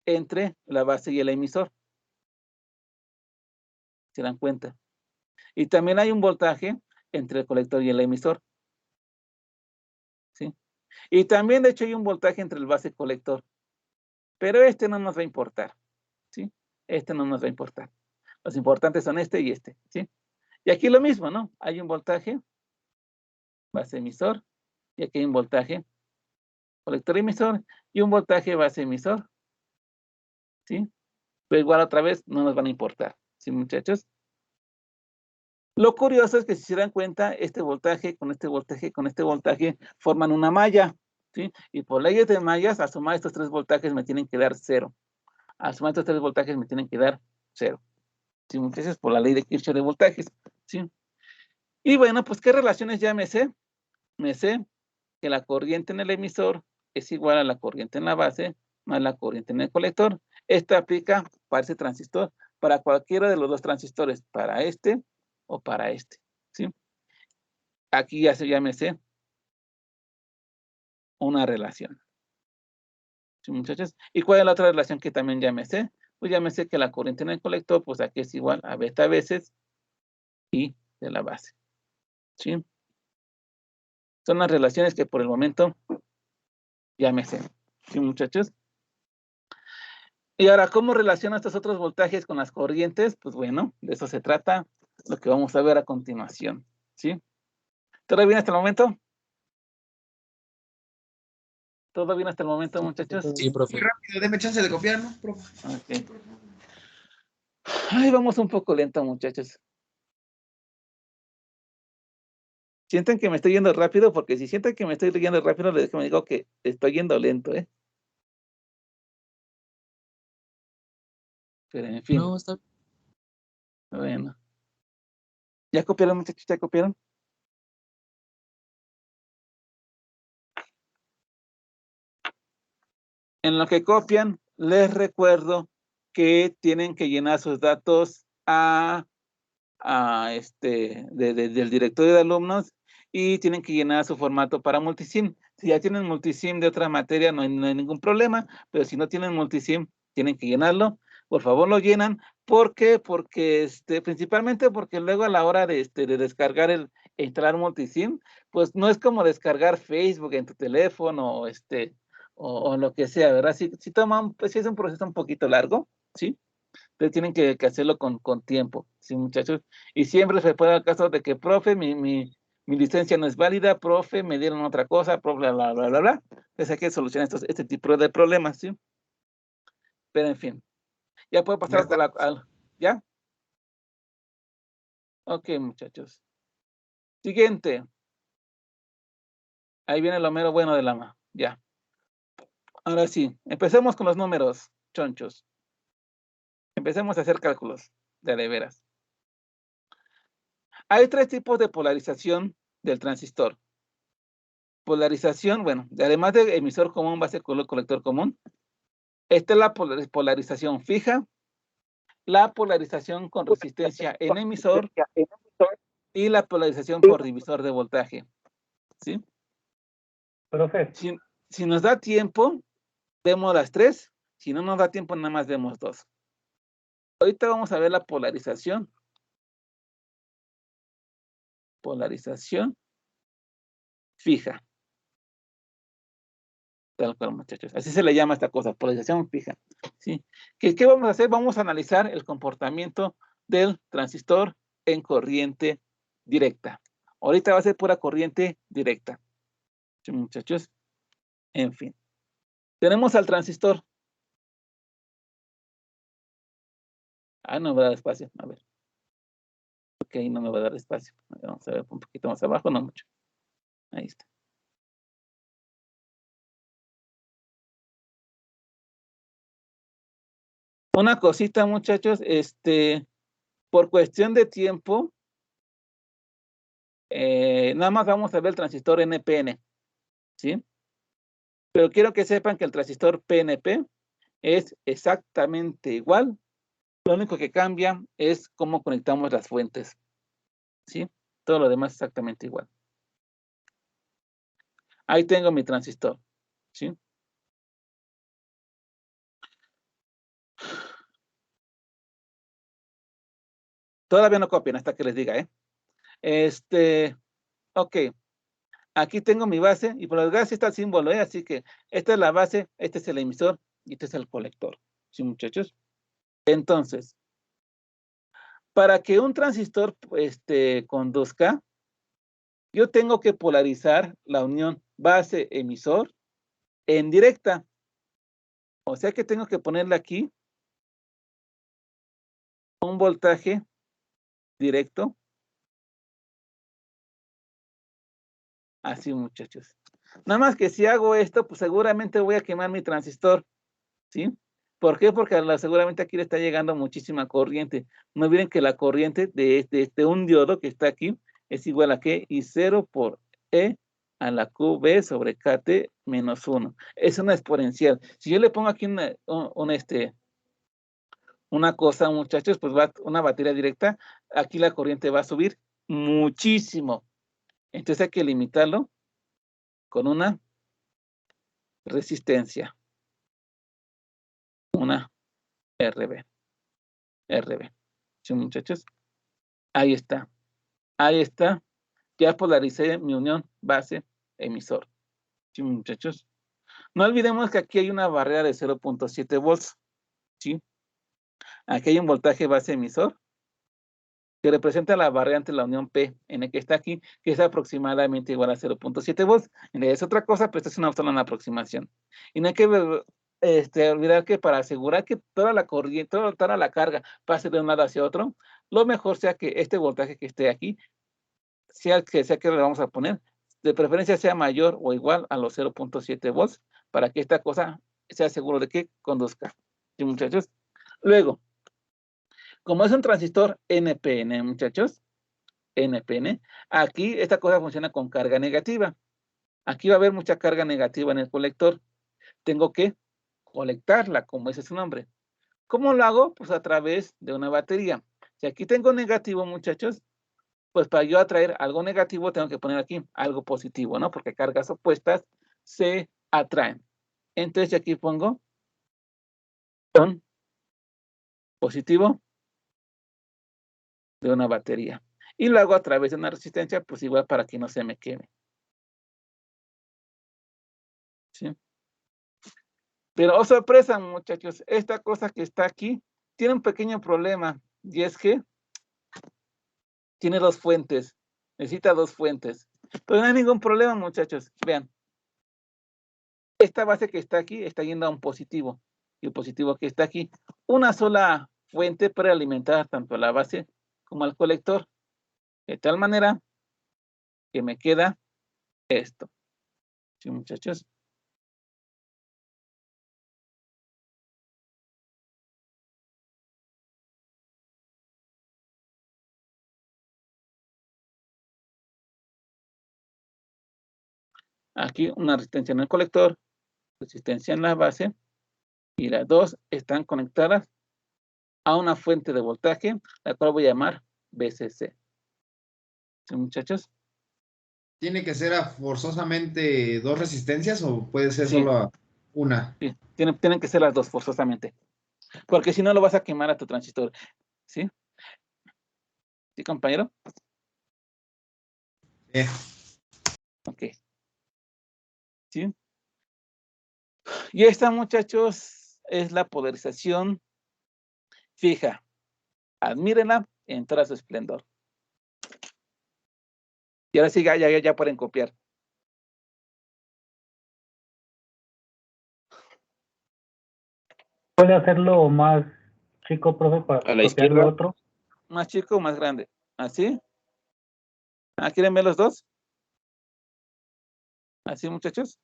entre la base y el emisor. ¿Se dan cuenta? Y también hay un voltaje entre el colector y el emisor, ¿sí? Y también, de hecho, hay un voltaje entre el base y colector. Pero este no nos va a importar, ¿sí? Este no nos va a importar. Los importantes son este y este, ¿sí? Y aquí lo mismo, ¿no? Hay un voltaje base emisor y aquí hay un voltaje colector emisor y un voltaje base emisor, ¿sí? Pero igual otra vez no nos van a importar, ¿sí, muchachos? Lo curioso es que si se dan cuenta, este voltaje con este voltaje con este voltaje forman una malla, ¿sí? Y por leyes de mallas, a sumar estos tres voltajes me tienen que dar 0. A sumar estos tres voltajes me tienen que dar 0. ¿Sí, muchachos? Por la ley de Kirchhoff de voltajes, ¿sí? Y bueno, pues, ¿qué relaciones ya me sé? Me sé que la corriente en el emisor es igual a la corriente en la base más la corriente en el colector. Esto aplica para ese transistor, para cualquiera de los dos transistores, para este o para este, ¿sí? Aquí ya me sé una relación, ¿sí, muchachos? ¿Y cuál es la otra relación que también ya me sé? Pues ya me sé que la corriente en el colector, pues aquí es igual a beta veces I de la base, ¿sí? Son las relaciones que por el momento ya me sé, ¿sí, muchachos? Y ahora, ¿cómo relaciona estos otros voltajes con las corrientes? Pues bueno, de eso se trata lo que vamos a ver a continuación, ¿sí? ¿Todo bien hasta el momento? ¿Todo bien hasta el momento, muchachos? Sí, profe. Muy rápido, deme chance de copiar, ¿no, profe? Ok. Ay, vamos un poco lento, muchachos. Sienten que me estoy yendo rápido, porque si sienten que me estoy yendo rápido, les digo que estoy yendo lento, ¿eh? Pero en fin, No, está bueno. ¿Ya copiaron, muchachos? ¿Ya copiaron? En lo que copian, les recuerdo que tienen que llenar sus datos del directorio de alumnos y tienen que llenar su formato para multisim. Si ya tienen multisim de otra materia, no hay ningún problema, pero si no tienen multisim, tienen que llenarlo. Por favor, lo llenan. ¿Por qué? Porque, principalmente porque luego a la hora de descargar e instalar multisim, pues no es como descargar Facebook en tu teléfono, o lo que sea, ¿verdad? Si toma, pues sí es un proceso un poquito largo, ¿sí? Ustedes tienen que hacerlo con tiempo, ¿sí, muchachos? Y siempre se puede dar caso de que, profe, mi licencia no es válida, profe, me dieron otra cosa, profe, bla, bla, bla, bla, bla. Entonces hay que solucionar este tipo de problemas, ¿sí? Pero en fin, ya puedo pasar ¿ya? Ok, muchachos. Siguiente. Ahí viene lo mero bueno de ya. Ahora sí, empecemos con los números, chonchos. Empecemos a hacer cálculos, de veras. Hay 3 tipos de polarización del transistor. Polarización, bueno, además de emisor común, base, colector común, esta es la polarización fija, la polarización con resistencia en emisor y la polarización por divisor de voltaje, ¿sí? Profe, Si nos da tiempo, vemos las 3. Si no nos da tiempo, nada más vemos 2. Ahorita vamos a ver la polarización. Polarización fija. Tal cual, muchachos. Así se le llama esta cosa, polarización fija. ¿Sí? ¿Qué vamos a hacer? Vamos a analizar el comportamiento del transistor en corriente directa. Ahorita va a ser pura corriente directa. ¿Sí, muchachos? En fin. Tenemos al transistor. No me va a dar espacio. A ver. Ok, no me va a dar espacio. Vamos a ver un poquito más abajo, no mucho. Ahí está. Una cosita, muchachos, por cuestión de tiempo, nada más vamos a ver el transistor NPN, ¿sí? Pero quiero que sepan que el transistor PNP es exactamente igual. Lo único que cambia es cómo conectamos las fuentes, ¿sí? Todo lo demás es exactamente igual. Ahí tengo mi transistor, ¿sí? Todavía no copien hasta que les diga, ok. Aquí tengo mi base y por la desgracia está el símbolo, así que esta es la base, este es el emisor y este es el colector. ¿Sí, muchachos? Entonces, para que un transistor conduzca, yo tengo que polarizar la unión base-emisor en directa. O sea que tengo que ponerle aquí un voltaje directo. Así, muchachos. Nada más que si hago esto, pues seguramente voy a quemar mi transistor, ¿sí? ¿Por qué? Porque seguramente aquí le está llegando muchísima corriente. No olviden que la corriente de un diodo que está aquí es igual a ¿qué? Y 0 por E a la QB sobre KT menos 1. Es una exponencial. Si yo le pongo aquí una cosa, muchachos, pues va una batería directa, aquí la corriente va a subir muchísimo. Entonces hay que limitarlo con una resistencia. Una RB. ¿Sí, muchachos? Ahí está. Ahí está. Ya polaricé mi unión base-emisor. ¿Sí, muchachos? No olvidemos que aquí hay una barrera de 0.7 volts. ¿Sí? Aquí hay un voltaje base-emisor que representa la barrera entre la unión P en el que está aquí, que es aproximadamente igual a 0.7 volts. Es otra cosa, pero esta es una sola aproximación. Y no hay que olvidar que para asegurar que toda la corriente, toda la carga pase de un lado hacia otro, lo mejor sea que este voltaje que esté aquí, sea que le vamos a poner, de preferencia sea mayor o igual a los 0.7 volts, para que esta cosa sea seguro de que conduzca. ¿Sí, muchachos? Luego, como es un transistor NPN, muchachos, NPN, aquí esta cosa funciona con carga negativa. Aquí va a haber mucha carga negativa en el colector. Tengo que colectarla, como ese es su nombre. ¿Cómo lo hago? Pues a través de una batería. Si aquí tengo negativo, muchachos, pues para yo atraer algo negativo tengo que poner aquí algo positivo, ¿no? Porque cargas opuestas se atraen. Entonces aquí pongo un positivo de una batería. Y lo hago a través de una resistencia, pues igual para que no se me queme. ¿Sí? Pero, oh sorpresa, muchachos, esta cosa que está aquí tiene un pequeño problema, y es que tiene 2 fuentes, necesita 2 fuentes. Pero no hay ningún problema, muchachos, vean. Esta base que está aquí está yendo a un positivo, y el positivo que está aquí. Una sola fuente para alimentar tanto a la base como al colector, de tal manera que me queda esto. ¿Sí, muchachos? Aquí una resistencia en el colector, resistencia en la base, y las dos están conectadas a una fuente de voltaje, la cual voy a llamar BCC. ¿Sí, muchachos? ¿Tiene que ser forzosamente 2 resistencias o puede ser Sí. solo una? Sí, tienen que ser las dos forzosamente. Porque si no lo vas a quemar a tu transistor. ¿Sí? ¿Sí, compañero? Ok. ¿Sí? Y esta, muchachos, es la polarización fija. Admírenla en todo su esplendor. Y ahora sí, ya pueden copiar. ¿Puede hacerlo más chico, profe, para A la copiar izquierda. lo otro? ¿Más chico o más grande? ¿Así? ¿Quieren ver los dos? ¿Así, muchachos?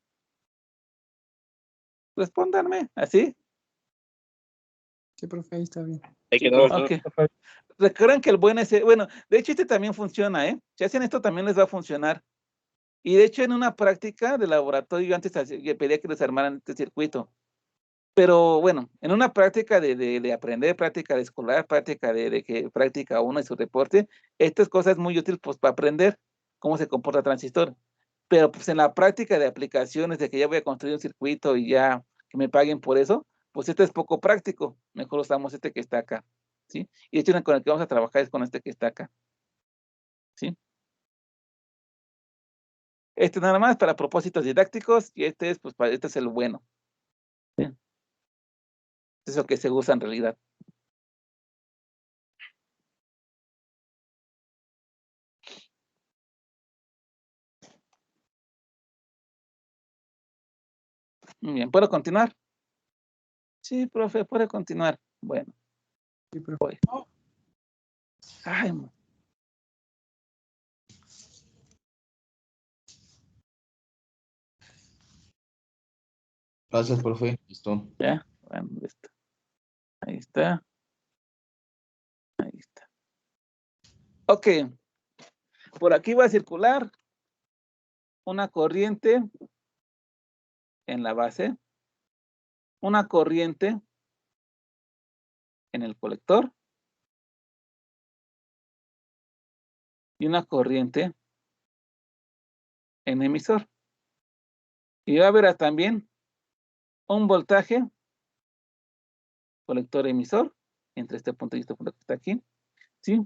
Respóndanme. ¿Así? Sí, profe, ahí está bien. Ahí quedó. Ok. Recuerden que el buen es... Bueno, de hecho este también funciona, ¿eh? Si hacen esto también les va a funcionar. Y de hecho en una práctica de laboratorio yo antes pedía que les armaran este circuito. Pero bueno, en una práctica de aprender, práctica de escolar, práctica que práctica uno y su reporte, estas cosas muy útiles pues para aprender cómo se comporta el transistor. Pero pues en la práctica de aplicaciones, de que ya voy a construir un circuito y ya que me paguen por eso, pues este es poco práctico. Mejor usamos este que está acá, ¿sí? Y de hecho con el que vamos a trabajar es con este que está acá, ¿sí? Este nada más para propósitos didácticos y este es, pues, este es el bueno, ¿sí? Es lo que se usa en realidad. Muy bien, ¿puedo continuar? Sí, profe, puede continuar. Bueno, Sí, profe. voy. Ay, Gracias, profe. Listo. ya, bueno, listo. Ahí está. Ahí está. Ok. Por aquí va a circular una corriente en la base, una corriente en el colector y una corriente en emisor. Y va a haber también un voltaje colector emisor entre este punto y este punto que está aquí, ¿sí?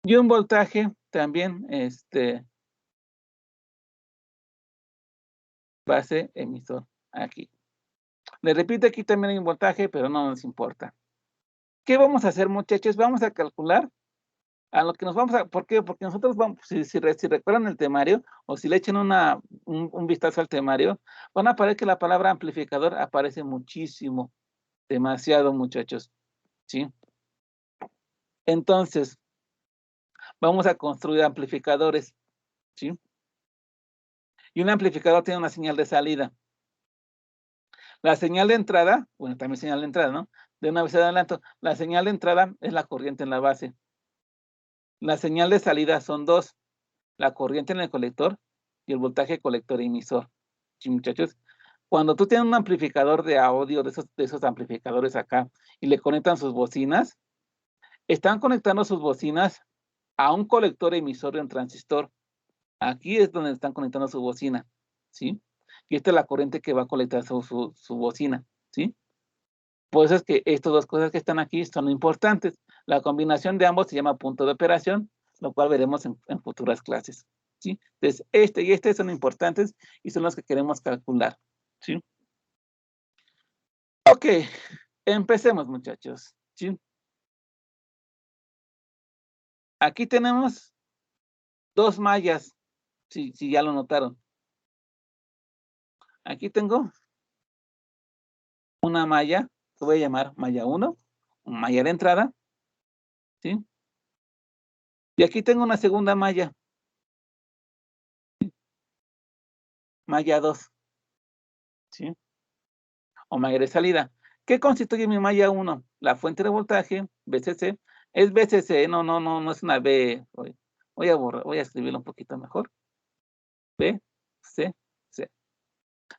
Y un voltaje también base emisor aquí. Le repito, aquí también hay un voltaje, pero no nos importa. ¿Qué vamos a hacer, muchachos? Vamos a calcular a lo que nos vamos a... ¿Por qué? Porque nosotros vamos, si recuerdan el temario, o si le echen un vistazo al temario, van a ver que la palabra amplificador aparece muchísimo, demasiado, muchachos, ¿sí? Entonces, vamos a construir amplificadores, ¿sí? Y un amplificador tiene una señal de salida. La señal de entrada, bueno, también señal de entrada, ¿no? De una vez adelanto, la señal de entrada es la corriente en la base. La señal de salida son dos, la corriente en el colector y el voltaje colector emisor. Sí, muchachos, cuando tú tienes un amplificador de audio, de esos amplificadores acá, y le conectan sus bocinas, están conectando sus bocinas a un colector emisor de un transistor. Aquí es donde están conectando su bocina, ¿sí? Y esta es la corriente que va a conectar su bocina, ¿sí? Por eso es que estas dos cosas que están aquí son importantes. La combinación de ambos se llama punto de operación, lo cual veremos en futuras clases, ¿sí? Entonces, este y este son importantes y son los que queremos calcular, ¿sí? Ok, empecemos, muchachos, ¿sí? Aquí tenemos dos mallas, si ya lo notaron. Aquí tengo una malla, que voy a llamar malla 1, malla de entrada, ¿sí? Y aquí tengo una segunda malla, malla 2, ¿sí? O malla de salida. ¿Qué constituye mi malla 1? La fuente de voltaje, VCC, es VCC, no es una B. Voy a escribirlo un poquito mejor. VCC.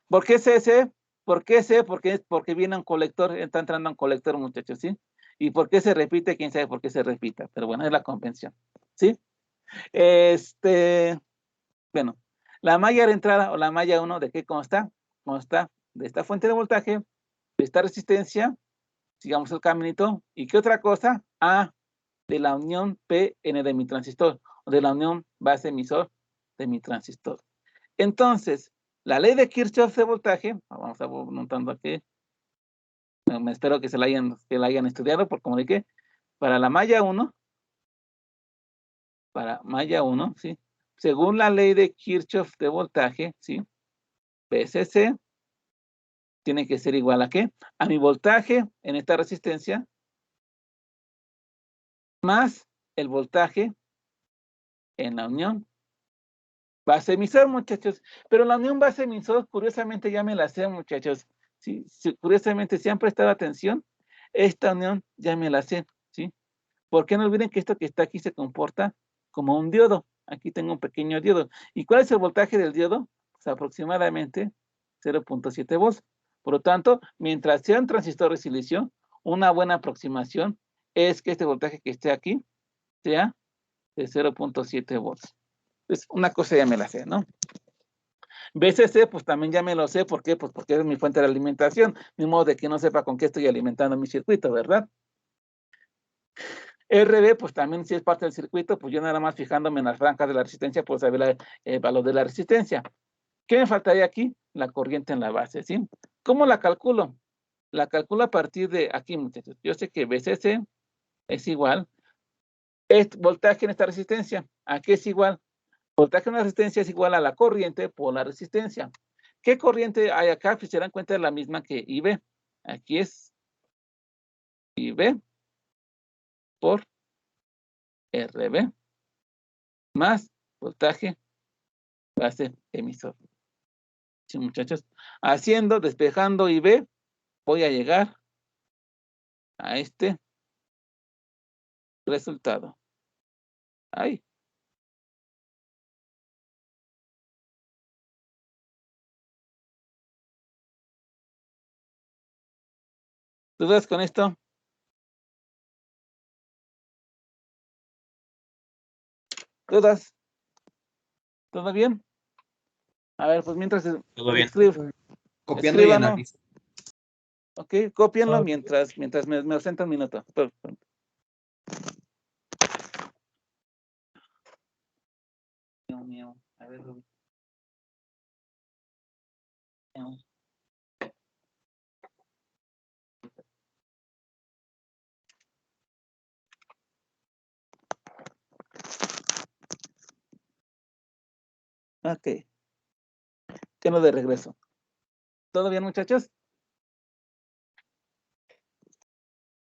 ¿Por qué CC? ¿Por qué C? Porque viene un colector, está entrando un colector, muchachos, ¿sí? ¿Y por qué se repite? Quién sabe por qué se repita, pero bueno, es la convención, ¿sí? Bueno, La malla de entrada o la malla 1, ¿de qué consta? Consta de esta fuente de voltaje, de esta resistencia, sigamos el caminito, ¿y qué otra cosa? Ah, de la unión PN de mi transistor, o de la unión base emisor de mi transistor. Entonces, la ley de Kirchhoff de voltaje, vamos a montando aquí, me espero que la hayan estudiado, porque como dije, para la malla 1, ¿sí? Según la ley de Kirchhoff de voltaje, ¿sí? VCC tiene que ser igual a ¿qué? A mi voltaje en esta resistencia más el voltaje en la unión base emisor, muchachos. Pero la unión base emisor, curiosamente ya me la sé, muchachos. ¿Sí? Curiosamente, si han prestado atención, esta unión ya me la sé, ¿sí? Porque no olviden que esto que está aquí se comporta como un diodo. Aquí tengo un pequeño diodo. ¿Y cuál es el voltaje del diodo? Pues aproximadamente 0.7 volts. Por lo tanto, mientras sea un transistor de silicio, una buena aproximación es que este voltaje que esté aquí sea de 0.7 volts. Entonces, una cosa ya me la sé, ¿no? VCC, pues también ya me lo sé. ¿Por qué? Pues porque es mi fuente de alimentación. Ni modo de que no sepa con qué estoy alimentando mi circuito, ¿verdad? RB, pues también si es parte del circuito, pues yo nada más fijándome en las franjas de la resistencia, puedo saber el valor de la resistencia. ¿Qué me faltaría aquí? La corriente en la base, ¿sí? ¿Cómo la calculo? La calculo a partir de aquí, muchachos. Yo sé que VCC es igual. Voltaje en esta resistencia. ¿A qué es igual? Voltaje en la resistencia es igual a la corriente por la resistencia. ¿Qué corriente hay acá? Si se dan cuenta, es la misma que IB. Aquí es IB por RB más voltaje base emisor. Sí, muchachos. Despejando IB, voy a llegar a este resultado. Ahí. ¿Dudas con esto? ¿Dudas? ¿Todo bien? A ver, pues mientras Todo bien. Copiando y escríbanlo. analizo. Ok, cópienlo mientras me ausento un minuto. Mío. A ver, Rubí. Ok. Tengo de regreso. ¿Todo bien, muchachos?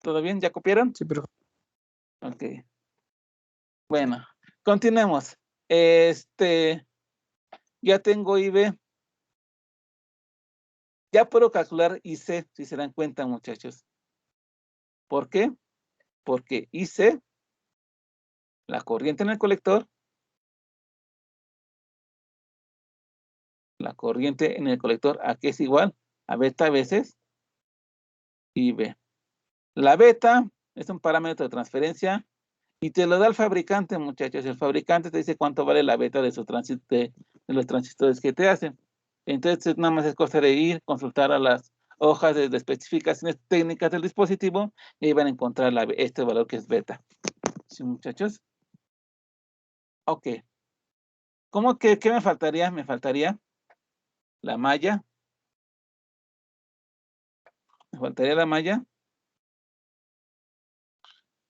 ¿Todo bien? ¿Ya copiaron? Sí, pero Ok. Bueno, continuemos. Ya tengo IB. Ya puedo calcular IC, si se dan cuenta, muchachos. ¿Por qué? Porque IC, la corriente en el colector, ¿a qué es igual? A beta veces IB. La beta es un parámetro de transferencia y te lo da el fabricante, muchachos. El fabricante te dice cuánto vale la beta de los transistores que te hacen. Entonces, nada más es cosa de ir, consultar a las hojas de especificaciones técnicas del dispositivo y ahí van a encontrar este valor que es beta. ¿Sí, muchachos? Ok. ¿Qué me faltaría? Me faltaría la malla. Me faltaría la malla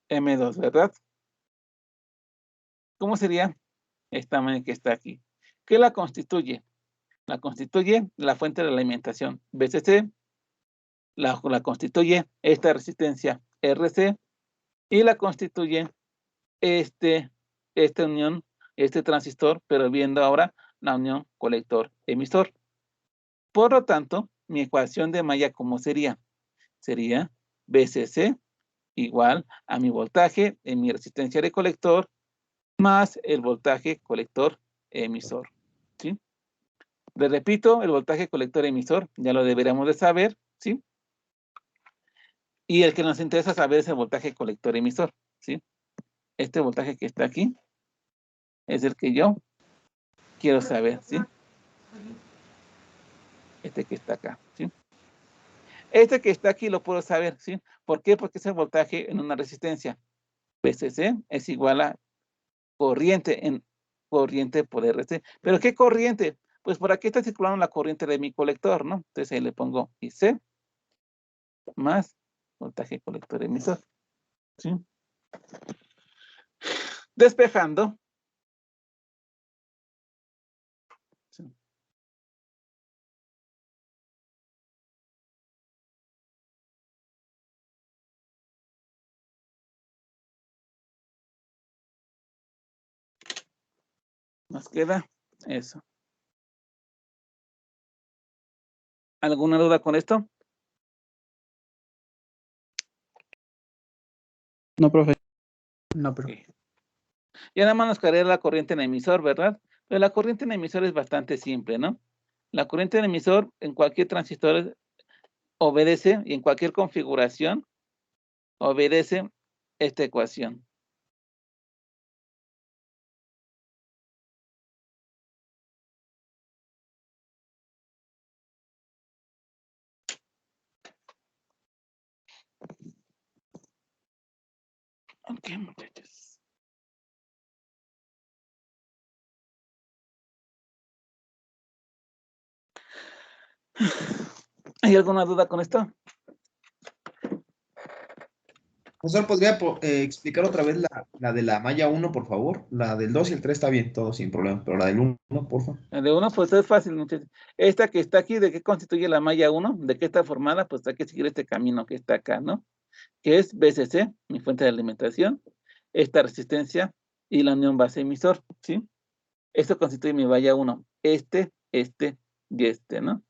M2, ¿verdad? ¿Cómo sería esta malla que está aquí? ¿Qué la constituye? La constituye la fuente de alimentación VCC, la constituye esta resistencia RC y la constituye esta unión, este transistor, pero viendo ahora la unión colector-emisor. Por lo tanto, mi ecuación de malla, ¿cómo sería? Sería VCC igual a mi voltaje en mi resistencia de colector más el voltaje colector-emisor. ¿Sí? Les repito, el voltaje colector-emisor ya lo deberíamos de saber, ¿sí? Y el que nos interesa saber es el voltaje colector-emisor, ¿sí? Este voltaje que está aquí es el que yo quiero saber, ¿sí? Este que está acá, ¿sí? Este que está aquí lo puedo saber, ¿sí? ¿Por qué? Porque es el voltaje en una resistencia. VCC es igual a corriente en corriente por RC. ¿Pero qué corriente? Pues por aquí está circulando la corriente de mi colector, ¿no? Entonces ahí le pongo IC más voltaje colector emisor, ¿sí? Despejando. ¿Sí? Nos queda eso. ¿Alguna duda con esto? No, profe. No, pero Ok. Ya nada más nos quedaría la corriente en emisor, ¿verdad? Pero la corriente en emisor es bastante simple, ¿no? La corriente en emisor en cualquier transistor obedece, y en cualquier configuración obedece esta ecuación. Ok, muchachos. ¿Hay alguna duda con esto? Profesor, ¿podría explicar otra vez la de la malla 1, por favor? La del 2 y el 3 está bien, todo sin problema, pero la del 1, por favor. La de 1, pues es fácil, muchachos. Esta que está aquí, ¿de qué constituye la malla 1? ¿De qué está formada? Pues hay que seguir este camino que está acá, ¿no? Que es VCC, mi fuente de alimentación, esta resistencia y la unión base emisor, ¿sí? Esto constituye mi malla 1. Este y este, ¿no?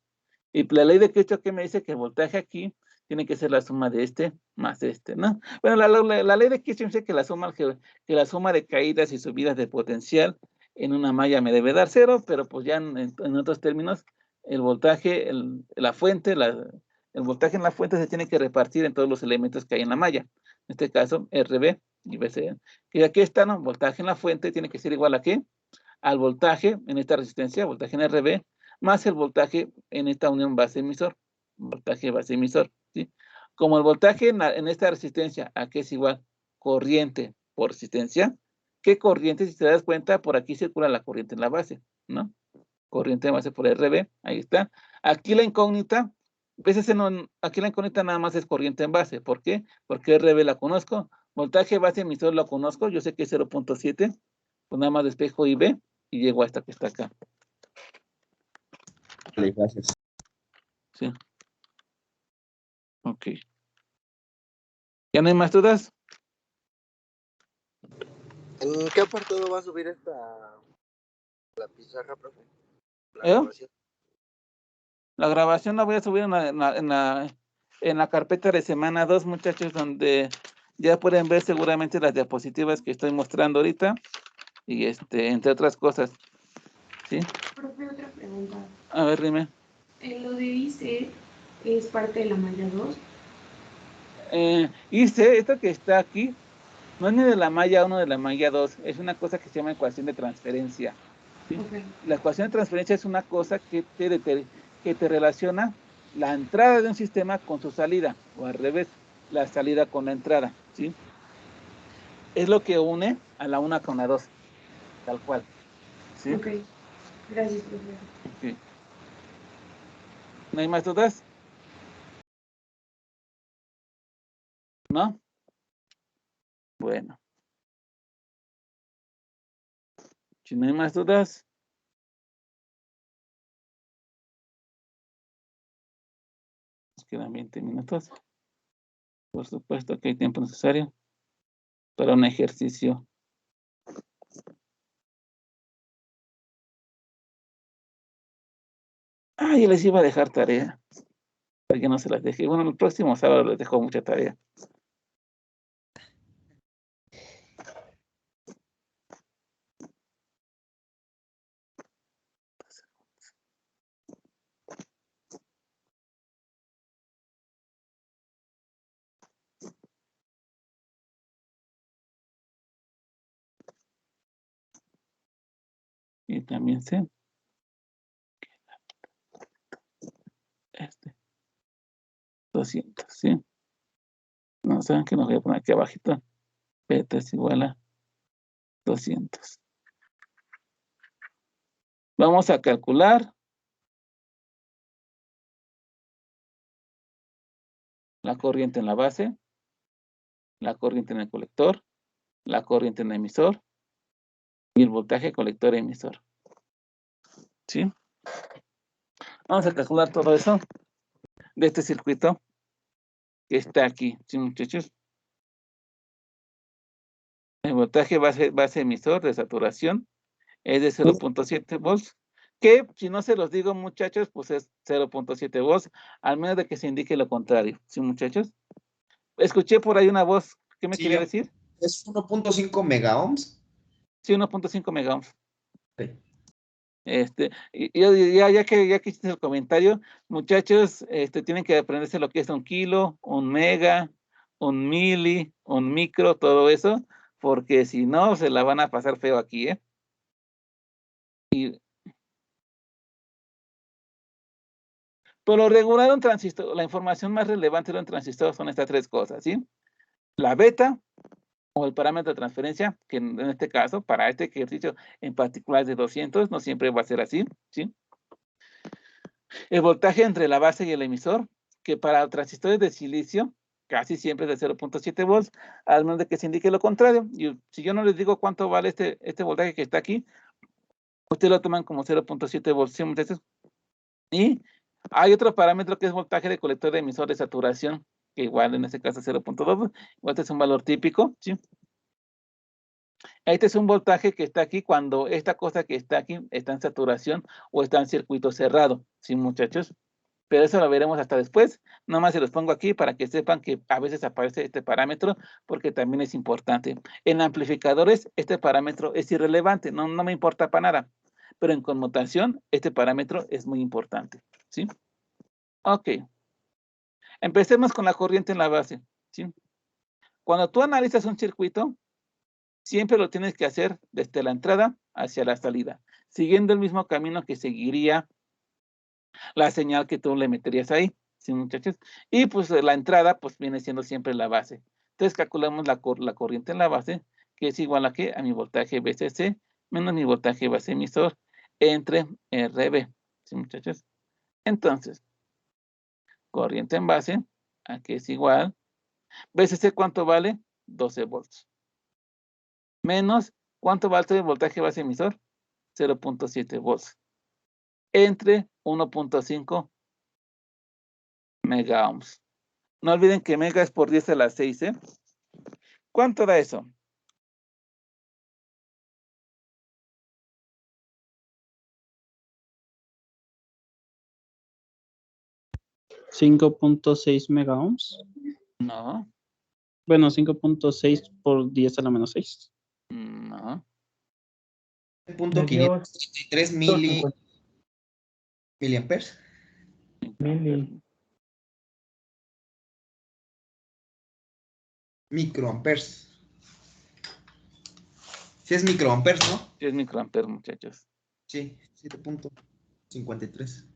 Y la ley de Kirchhoff que me dice que el voltaje aquí tiene que ser la suma de este más este, ¿no? Bueno, la ley de Kirchhoff dice que la suma de caídas y subidas de potencial en una malla me debe dar 0, pero pues ya en otros términos, el voltaje, la fuente, el voltaje en la fuente se tiene que repartir en todos los elementos que hay en la malla. En este caso, RB y BCE. Y aquí está, ¿no? Voltaje en la fuente tiene que ser igual a ¿qué? Al voltaje en esta resistencia, voltaje en RB, más el voltaje en esta unión base emisor, voltaje base emisor, ¿sí? Como el voltaje en esta resistencia, ¿a qué es igual? Corriente por resistencia. ¿Qué corriente? Si te das cuenta, por aquí circula la corriente en la base, ¿no? Corriente de base por RB, ahí está. Aquí la incógnita, aquí la incógnita nada más es corriente en base. ¿Por qué? Porque RB la conozco, voltaje base emisor lo conozco, yo sé que es 0.7, pues nada más despejo IB y llego a esta que está acá. Vale, gracias. Sí. Ok. ¿Ya no hay más dudas? ¿En qué apartado va a subir la pizarra, profe? La ¿Eh? grabación. La grabación la voy a subir en la carpeta de semana 2, muchachos, donde ya pueden ver seguramente las diapositivas que estoy mostrando ahorita y entre otras cosas. ¿Sí? Profe, otra pregunta. A ver, dime. ¿Lo de IC es parte de la malla 2? IC, esto que está aquí, no es ni de la malla 1 de la malla 2, es una cosa que se llama ecuación de transferencia. ¿Sí? Okay. La ecuación de transferencia es una cosa que te relaciona la entrada de un sistema con su salida, o al revés, la salida con la entrada, ¿sí? Es lo que une a la 1 con la 2, tal cual, ¿sí? Ok, gracias, profe. Okay. ¿No hay más dudas? ¿No? Bueno. Si no hay más dudas, nos quedan 20 minutos. Por supuesto que hay tiempo necesario para un ejercicio. Yo les iba a dejar tarea, para que no se las deje. Bueno, el próximo sábado les dejo mucha tarea. Y también sé que 200, ¿sí? No, saben que nos voy a poner aquí abajito. Beta es igual a 200. Vamos a calcular la corriente en la base, la corriente en el colector, la corriente en el emisor y el voltaje colector emisor. ¿Sí? Vamos a calcular todo eso de este circuito que está aquí, ¿sí, muchachos? El voltaje base emisor de saturación es de 0.7 volts, que si no se los digo, muchachos, pues es 0.7 volts, al menos de que se indique lo contrario, ¿sí, muchachos? Escuché por ahí una voz, ¿qué me quería decir? Es 1.5 megaohms. Sí, 1.5 megaohms. Sí. Ya que hiciste el comentario, muchachos, tienen que aprenderse lo que es un kilo, un mega, un mili, un micro, todo eso, porque si no, se la van a pasar feo aquí, ¿eh? Por lo regular, un transistor, la información más relevante de un transistor son estas tres cosas, ¿sí? La beta, o el parámetro de transferencia, que en este caso, para este ejercicio en particular es de 200, no siempre va a ser así, ¿sí? El voltaje entre la base y el emisor, que para transistores de silicio casi siempre es de 0.7 volts, al menos de que se indique lo contrario. Y si yo no les digo cuánto vale este voltaje que está aquí, ustedes lo toman como 0.7 volts, ¿sí, muchachos? Y hay otro parámetro que es voltaje de colector de emisor de saturación, que igual en este caso es 0.2, igual este es un valor típico, ¿sí? Este es un voltaje que está aquí cuando esta cosa que está aquí está en saturación o está en circuito cerrado, ¿sí, muchachos? Pero eso lo veremos hasta después. Nomás se los pongo aquí para que sepan que a veces aparece este parámetro porque también es importante. En amplificadores este parámetro es irrelevante, no me importa para nada. Pero en conmutación este parámetro es muy importante, ¿sí? Ok. Empecemos con la corriente en la base, ¿sí? Cuando tú analizas un circuito, siempre lo tienes que hacer desde la entrada hacia la salida, siguiendo el mismo camino que seguiría la señal que tú le meterías ahí, ¿sí, muchachos? Y pues la entrada pues viene siendo siempre la base. Entonces calculamos la corriente en la base, que es igual a ¿qué? A mi voltaje VCC menos mi voltaje base emisor entre RB, ¿sí, muchachos? Entonces, corriente en base, aquí es igual, VCC ¿cuánto vale? 12 volts. Menos, ¿cuánto vale el voltaje base emisor? 0.7 volts. Entre 1.5 megaohms. No olviden que mega es por 10 a la 6, ¿eh? ¿Cuánto da eso? ¿5.6 megaohms? No. Bueno, 5.6 por 10 a la menos 6. No. 533 miliamperes. Microamperes. Sí es microamperes, ¿no? Sí es microamperes, muchachos. Sí, 7.53.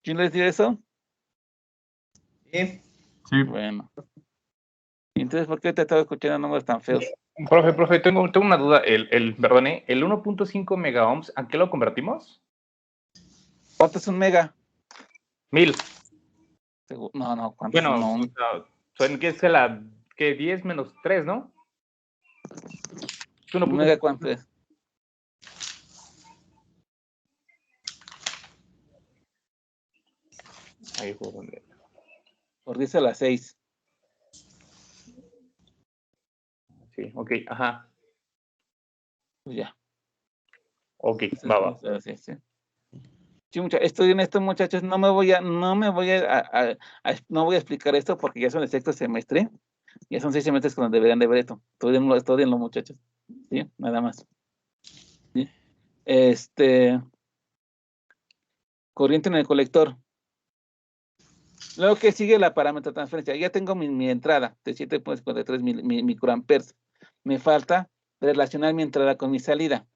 ¿Quién les dio eso? Sí. Bueno. Entonces, ¿por qué te estaba escuchando números tan feos? Profe, tengo una duda. Perdone, el 1.5 megaohms, ¿a qué lo convertimos? ¿Cuánto es un mega? 1000. No, ¿cuánto Bueno, es un ¿qué es la 10 menos 3, no? ¿Un mega cuánto es? Ahí fue donde. Por 10 a la 6. Sí, ok, ajá. Pues ya. Ok, va. Sí, estoy en esto, muchachos. No voy a explicar esto porque ya son el sexto semestre. Ya son 6 semestres cuando deberían de ver esto. Estudienlo, muchachos. Sí, nada más. ¿Sí? Corriente en el colector. Luego que sigue la parámetro de transferencia. Ya tengo mi entrada de 7.53 microamperes. Me falta relacionar mi entrada con mi salida.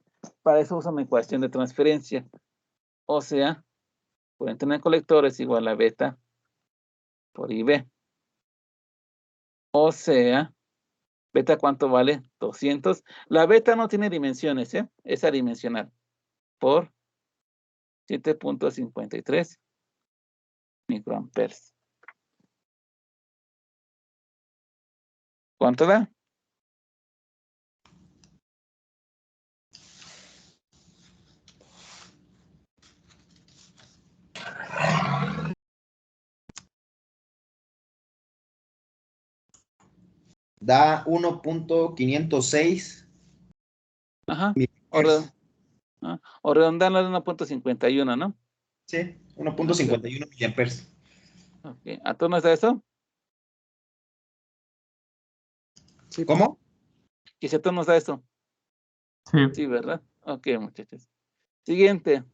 Para eso uso mi ecuación de transferencia. O sea, corriente en el colector es igual a beta por IB. O sea, beta, ¿cuánto vale? 200. La beta no tiene dimensiones, ¿eh? Es adimensional. Por 7.53 microamperes. ¿Cuánto da? Da 1.506. Ajá. miliamperes. O redondarlo de 1.51, ¿no? Sí, 1.51 miliamperes. Okay. ¿A todos nos da eso? Sí, ¿Cómo? ¿Y si a todos nos da eso? Sí. Sí, ¿verdad? Ok, muchachos. Siguiente.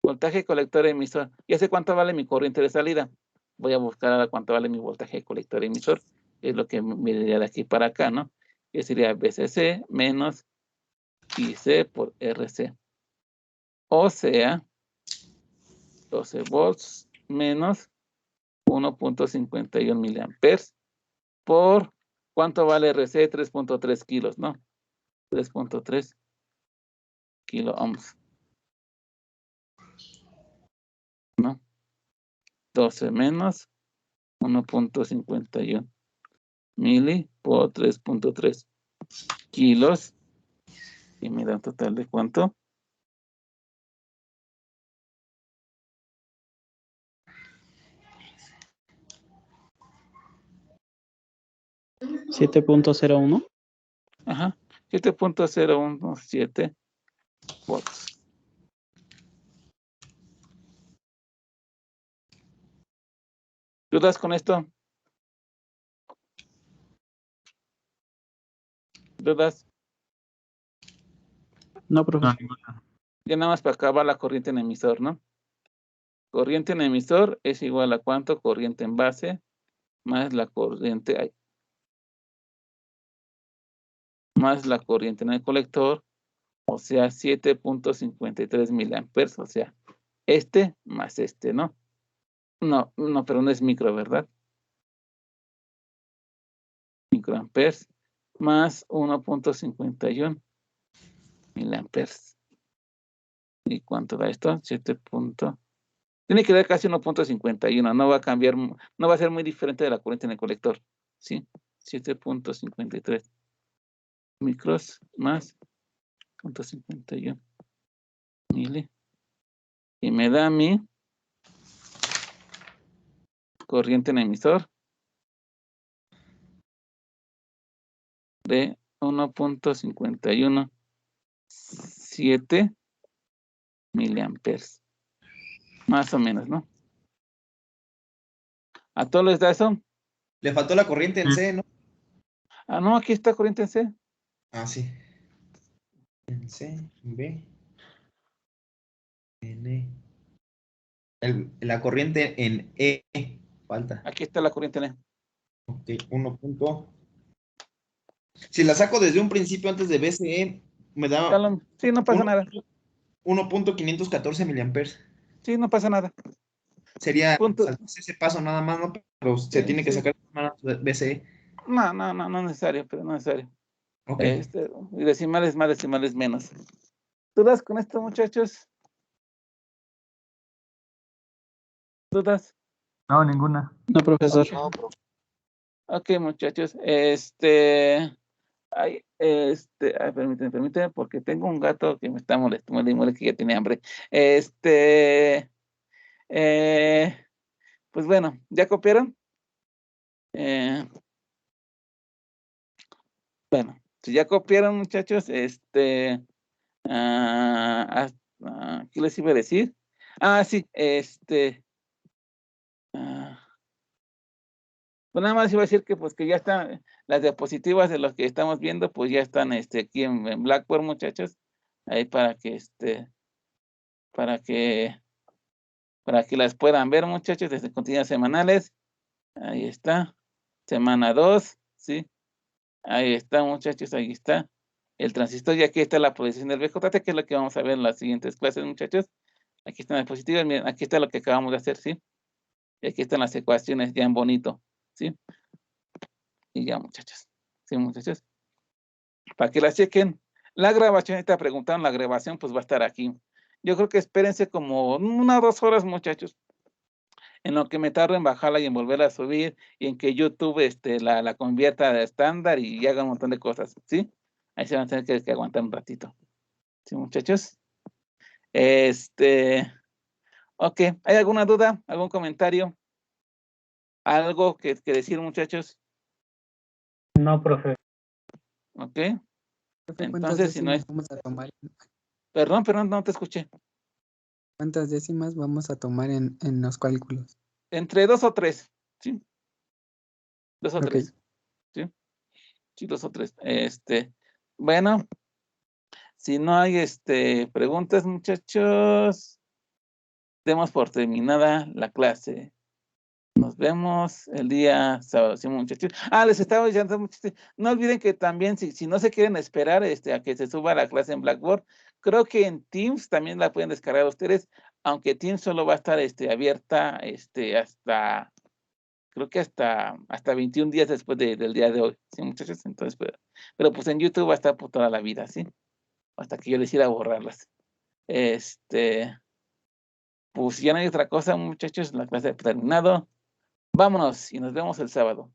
Voltaje colector emisor. Ya sé cuánto vale mi corriente de salida. Voy a buscar ahora cuánto vale mi voltaje colector emisor. Es lo que me diría de aquí para acá, ¿no? Que sería VCC menos IC por RC. O sea, 12 volts menos 1.51 miliamperes por, ¿cuánto vale RC? 3.3 kilos, ¿no? 3.3 kilo ohms. ¿No? 12 menos 1.51 mili por 3.3 kilos. Y me da un total de ¿cuánto? $7.01. Ajá, 7.017 volts. ¿Dudas con esto? ¿Dudas? No, No, profesor. ninguna. Ya nada más para acabar la corriente en emisor, ¿no? Corriente en emisor es igual a ¿cuánto? Corriente en base más la corriente, más la corriente en el colector, o sea, 7.53 miliamperes, o sea, este más este, ¿no? No, pero no es micro, ¿verdad? Microamperes más 1.51 miliamperes. ¿Y cuánto da esto? 7. Tiene que dar casi 1.51, no va a cambiar, no va a ser muy diferente de la corriente en el colector, ¿sí? 7.53 micros más 0.51 mili. Y me da mi corriente en emisor de 1.517 miliamperes. Más o menos, ¿no? ¿A todos les da eso? Le faltó la corriente en C, ¿no? Ah, no, aquí está corriente en C. Ah, sí. En C, en B, en E. La corriente en E falta. Aquí está la corriente en E. Ok, 1. Si la saco desde un principio antes de BCE, me da Sí, no pasa nada. 1.514 miliamperes. Sí, no pasa nada. Sería Punto. saltarse ese paso nada más, ¿no? Pero se tiene que sacar BCE. No es necesario, pero no es necesario. Ok. Y decimales más, decimales menos. ¿Dudas con esto, muchachos? ¿Dudas? No, ninguna. No, profesor. Ok, muchachos. Ay, permíteme, porque tengo un gato que me está molestando, que ya tiene hambre. Pues bueno, ¿ya copiaron? Bueno, si ya copiaron, muchachos, ¿qué les iba a decir? Sí, pues nada más iba a decir que pues que ya están las diapositivas de los que estamos viendo, pues ya están aquí en Blackboard, muchachos, ahí para que las puedan ver, muchachos, desde contenidos semanales. Ahí está, semana 2, ¿sí? Ahí está, muchachos, ahí está. el transistor, y aquí está la posición del BJT, que es lo que vamos a ver en las siguientes clases, muchachos. Aquí están las diapositivas, miren, aquí está lo que acabamos de hacer, ¿sí? Y aquí están las ecuaciones ya en bonito, ¿sí? Y ya, muchachos. Sí, muchachos. Para que las chequen. La grabación, ahorita preguntaron, la grabación pues va a estar aquí. Yo creo que espérense como 1 o 2 horas, muchachos, en lo que me tardo en bajarla y en volverla a subir, y en que YouTube la convierta de estándar y haga un montón de cosas, ¿sí? Ahí se van a tener que aguantar un ratito. ¿Sí, muchachos? Ok, ¿hay alguna duda? ¿Algún comentario? ¿Algo que decir, muchachos? No, profe. Ok. Profe, ¿cuántas Entonces, si no hay... décimas vamos a tomar? Perdón, no te escuché. ¿Cuántas décimas vamos a tomar en los cálculos? Entre 2 o 3, ¿sí? 2 o Ok. 3, ¿sí? Sí, 2 o 3. Bueno, si no hay preguntas, muchachos, demos por terminada la clase. Nos vemos el día sábado, sí, muchachos. Les estaba diciendo, muchachos, no olviden que también, si no se quieren esperar a que se suba la clase en Blackboard, creo que en Teams también la pueden descargar ustedes, aunque Teams solo va a estar abierta hasta, creo que hasta 21 días después del día de hoy, ¿sí, muchachos? Entonces, pero pues en YouTube va a estar por toda la vida, ¿sí? Hasta que yo les iba a borrarlas. Pues ya no hay otra cosa, muchachos, la clase ha terminado. Vámonos y nos vemos el sábado.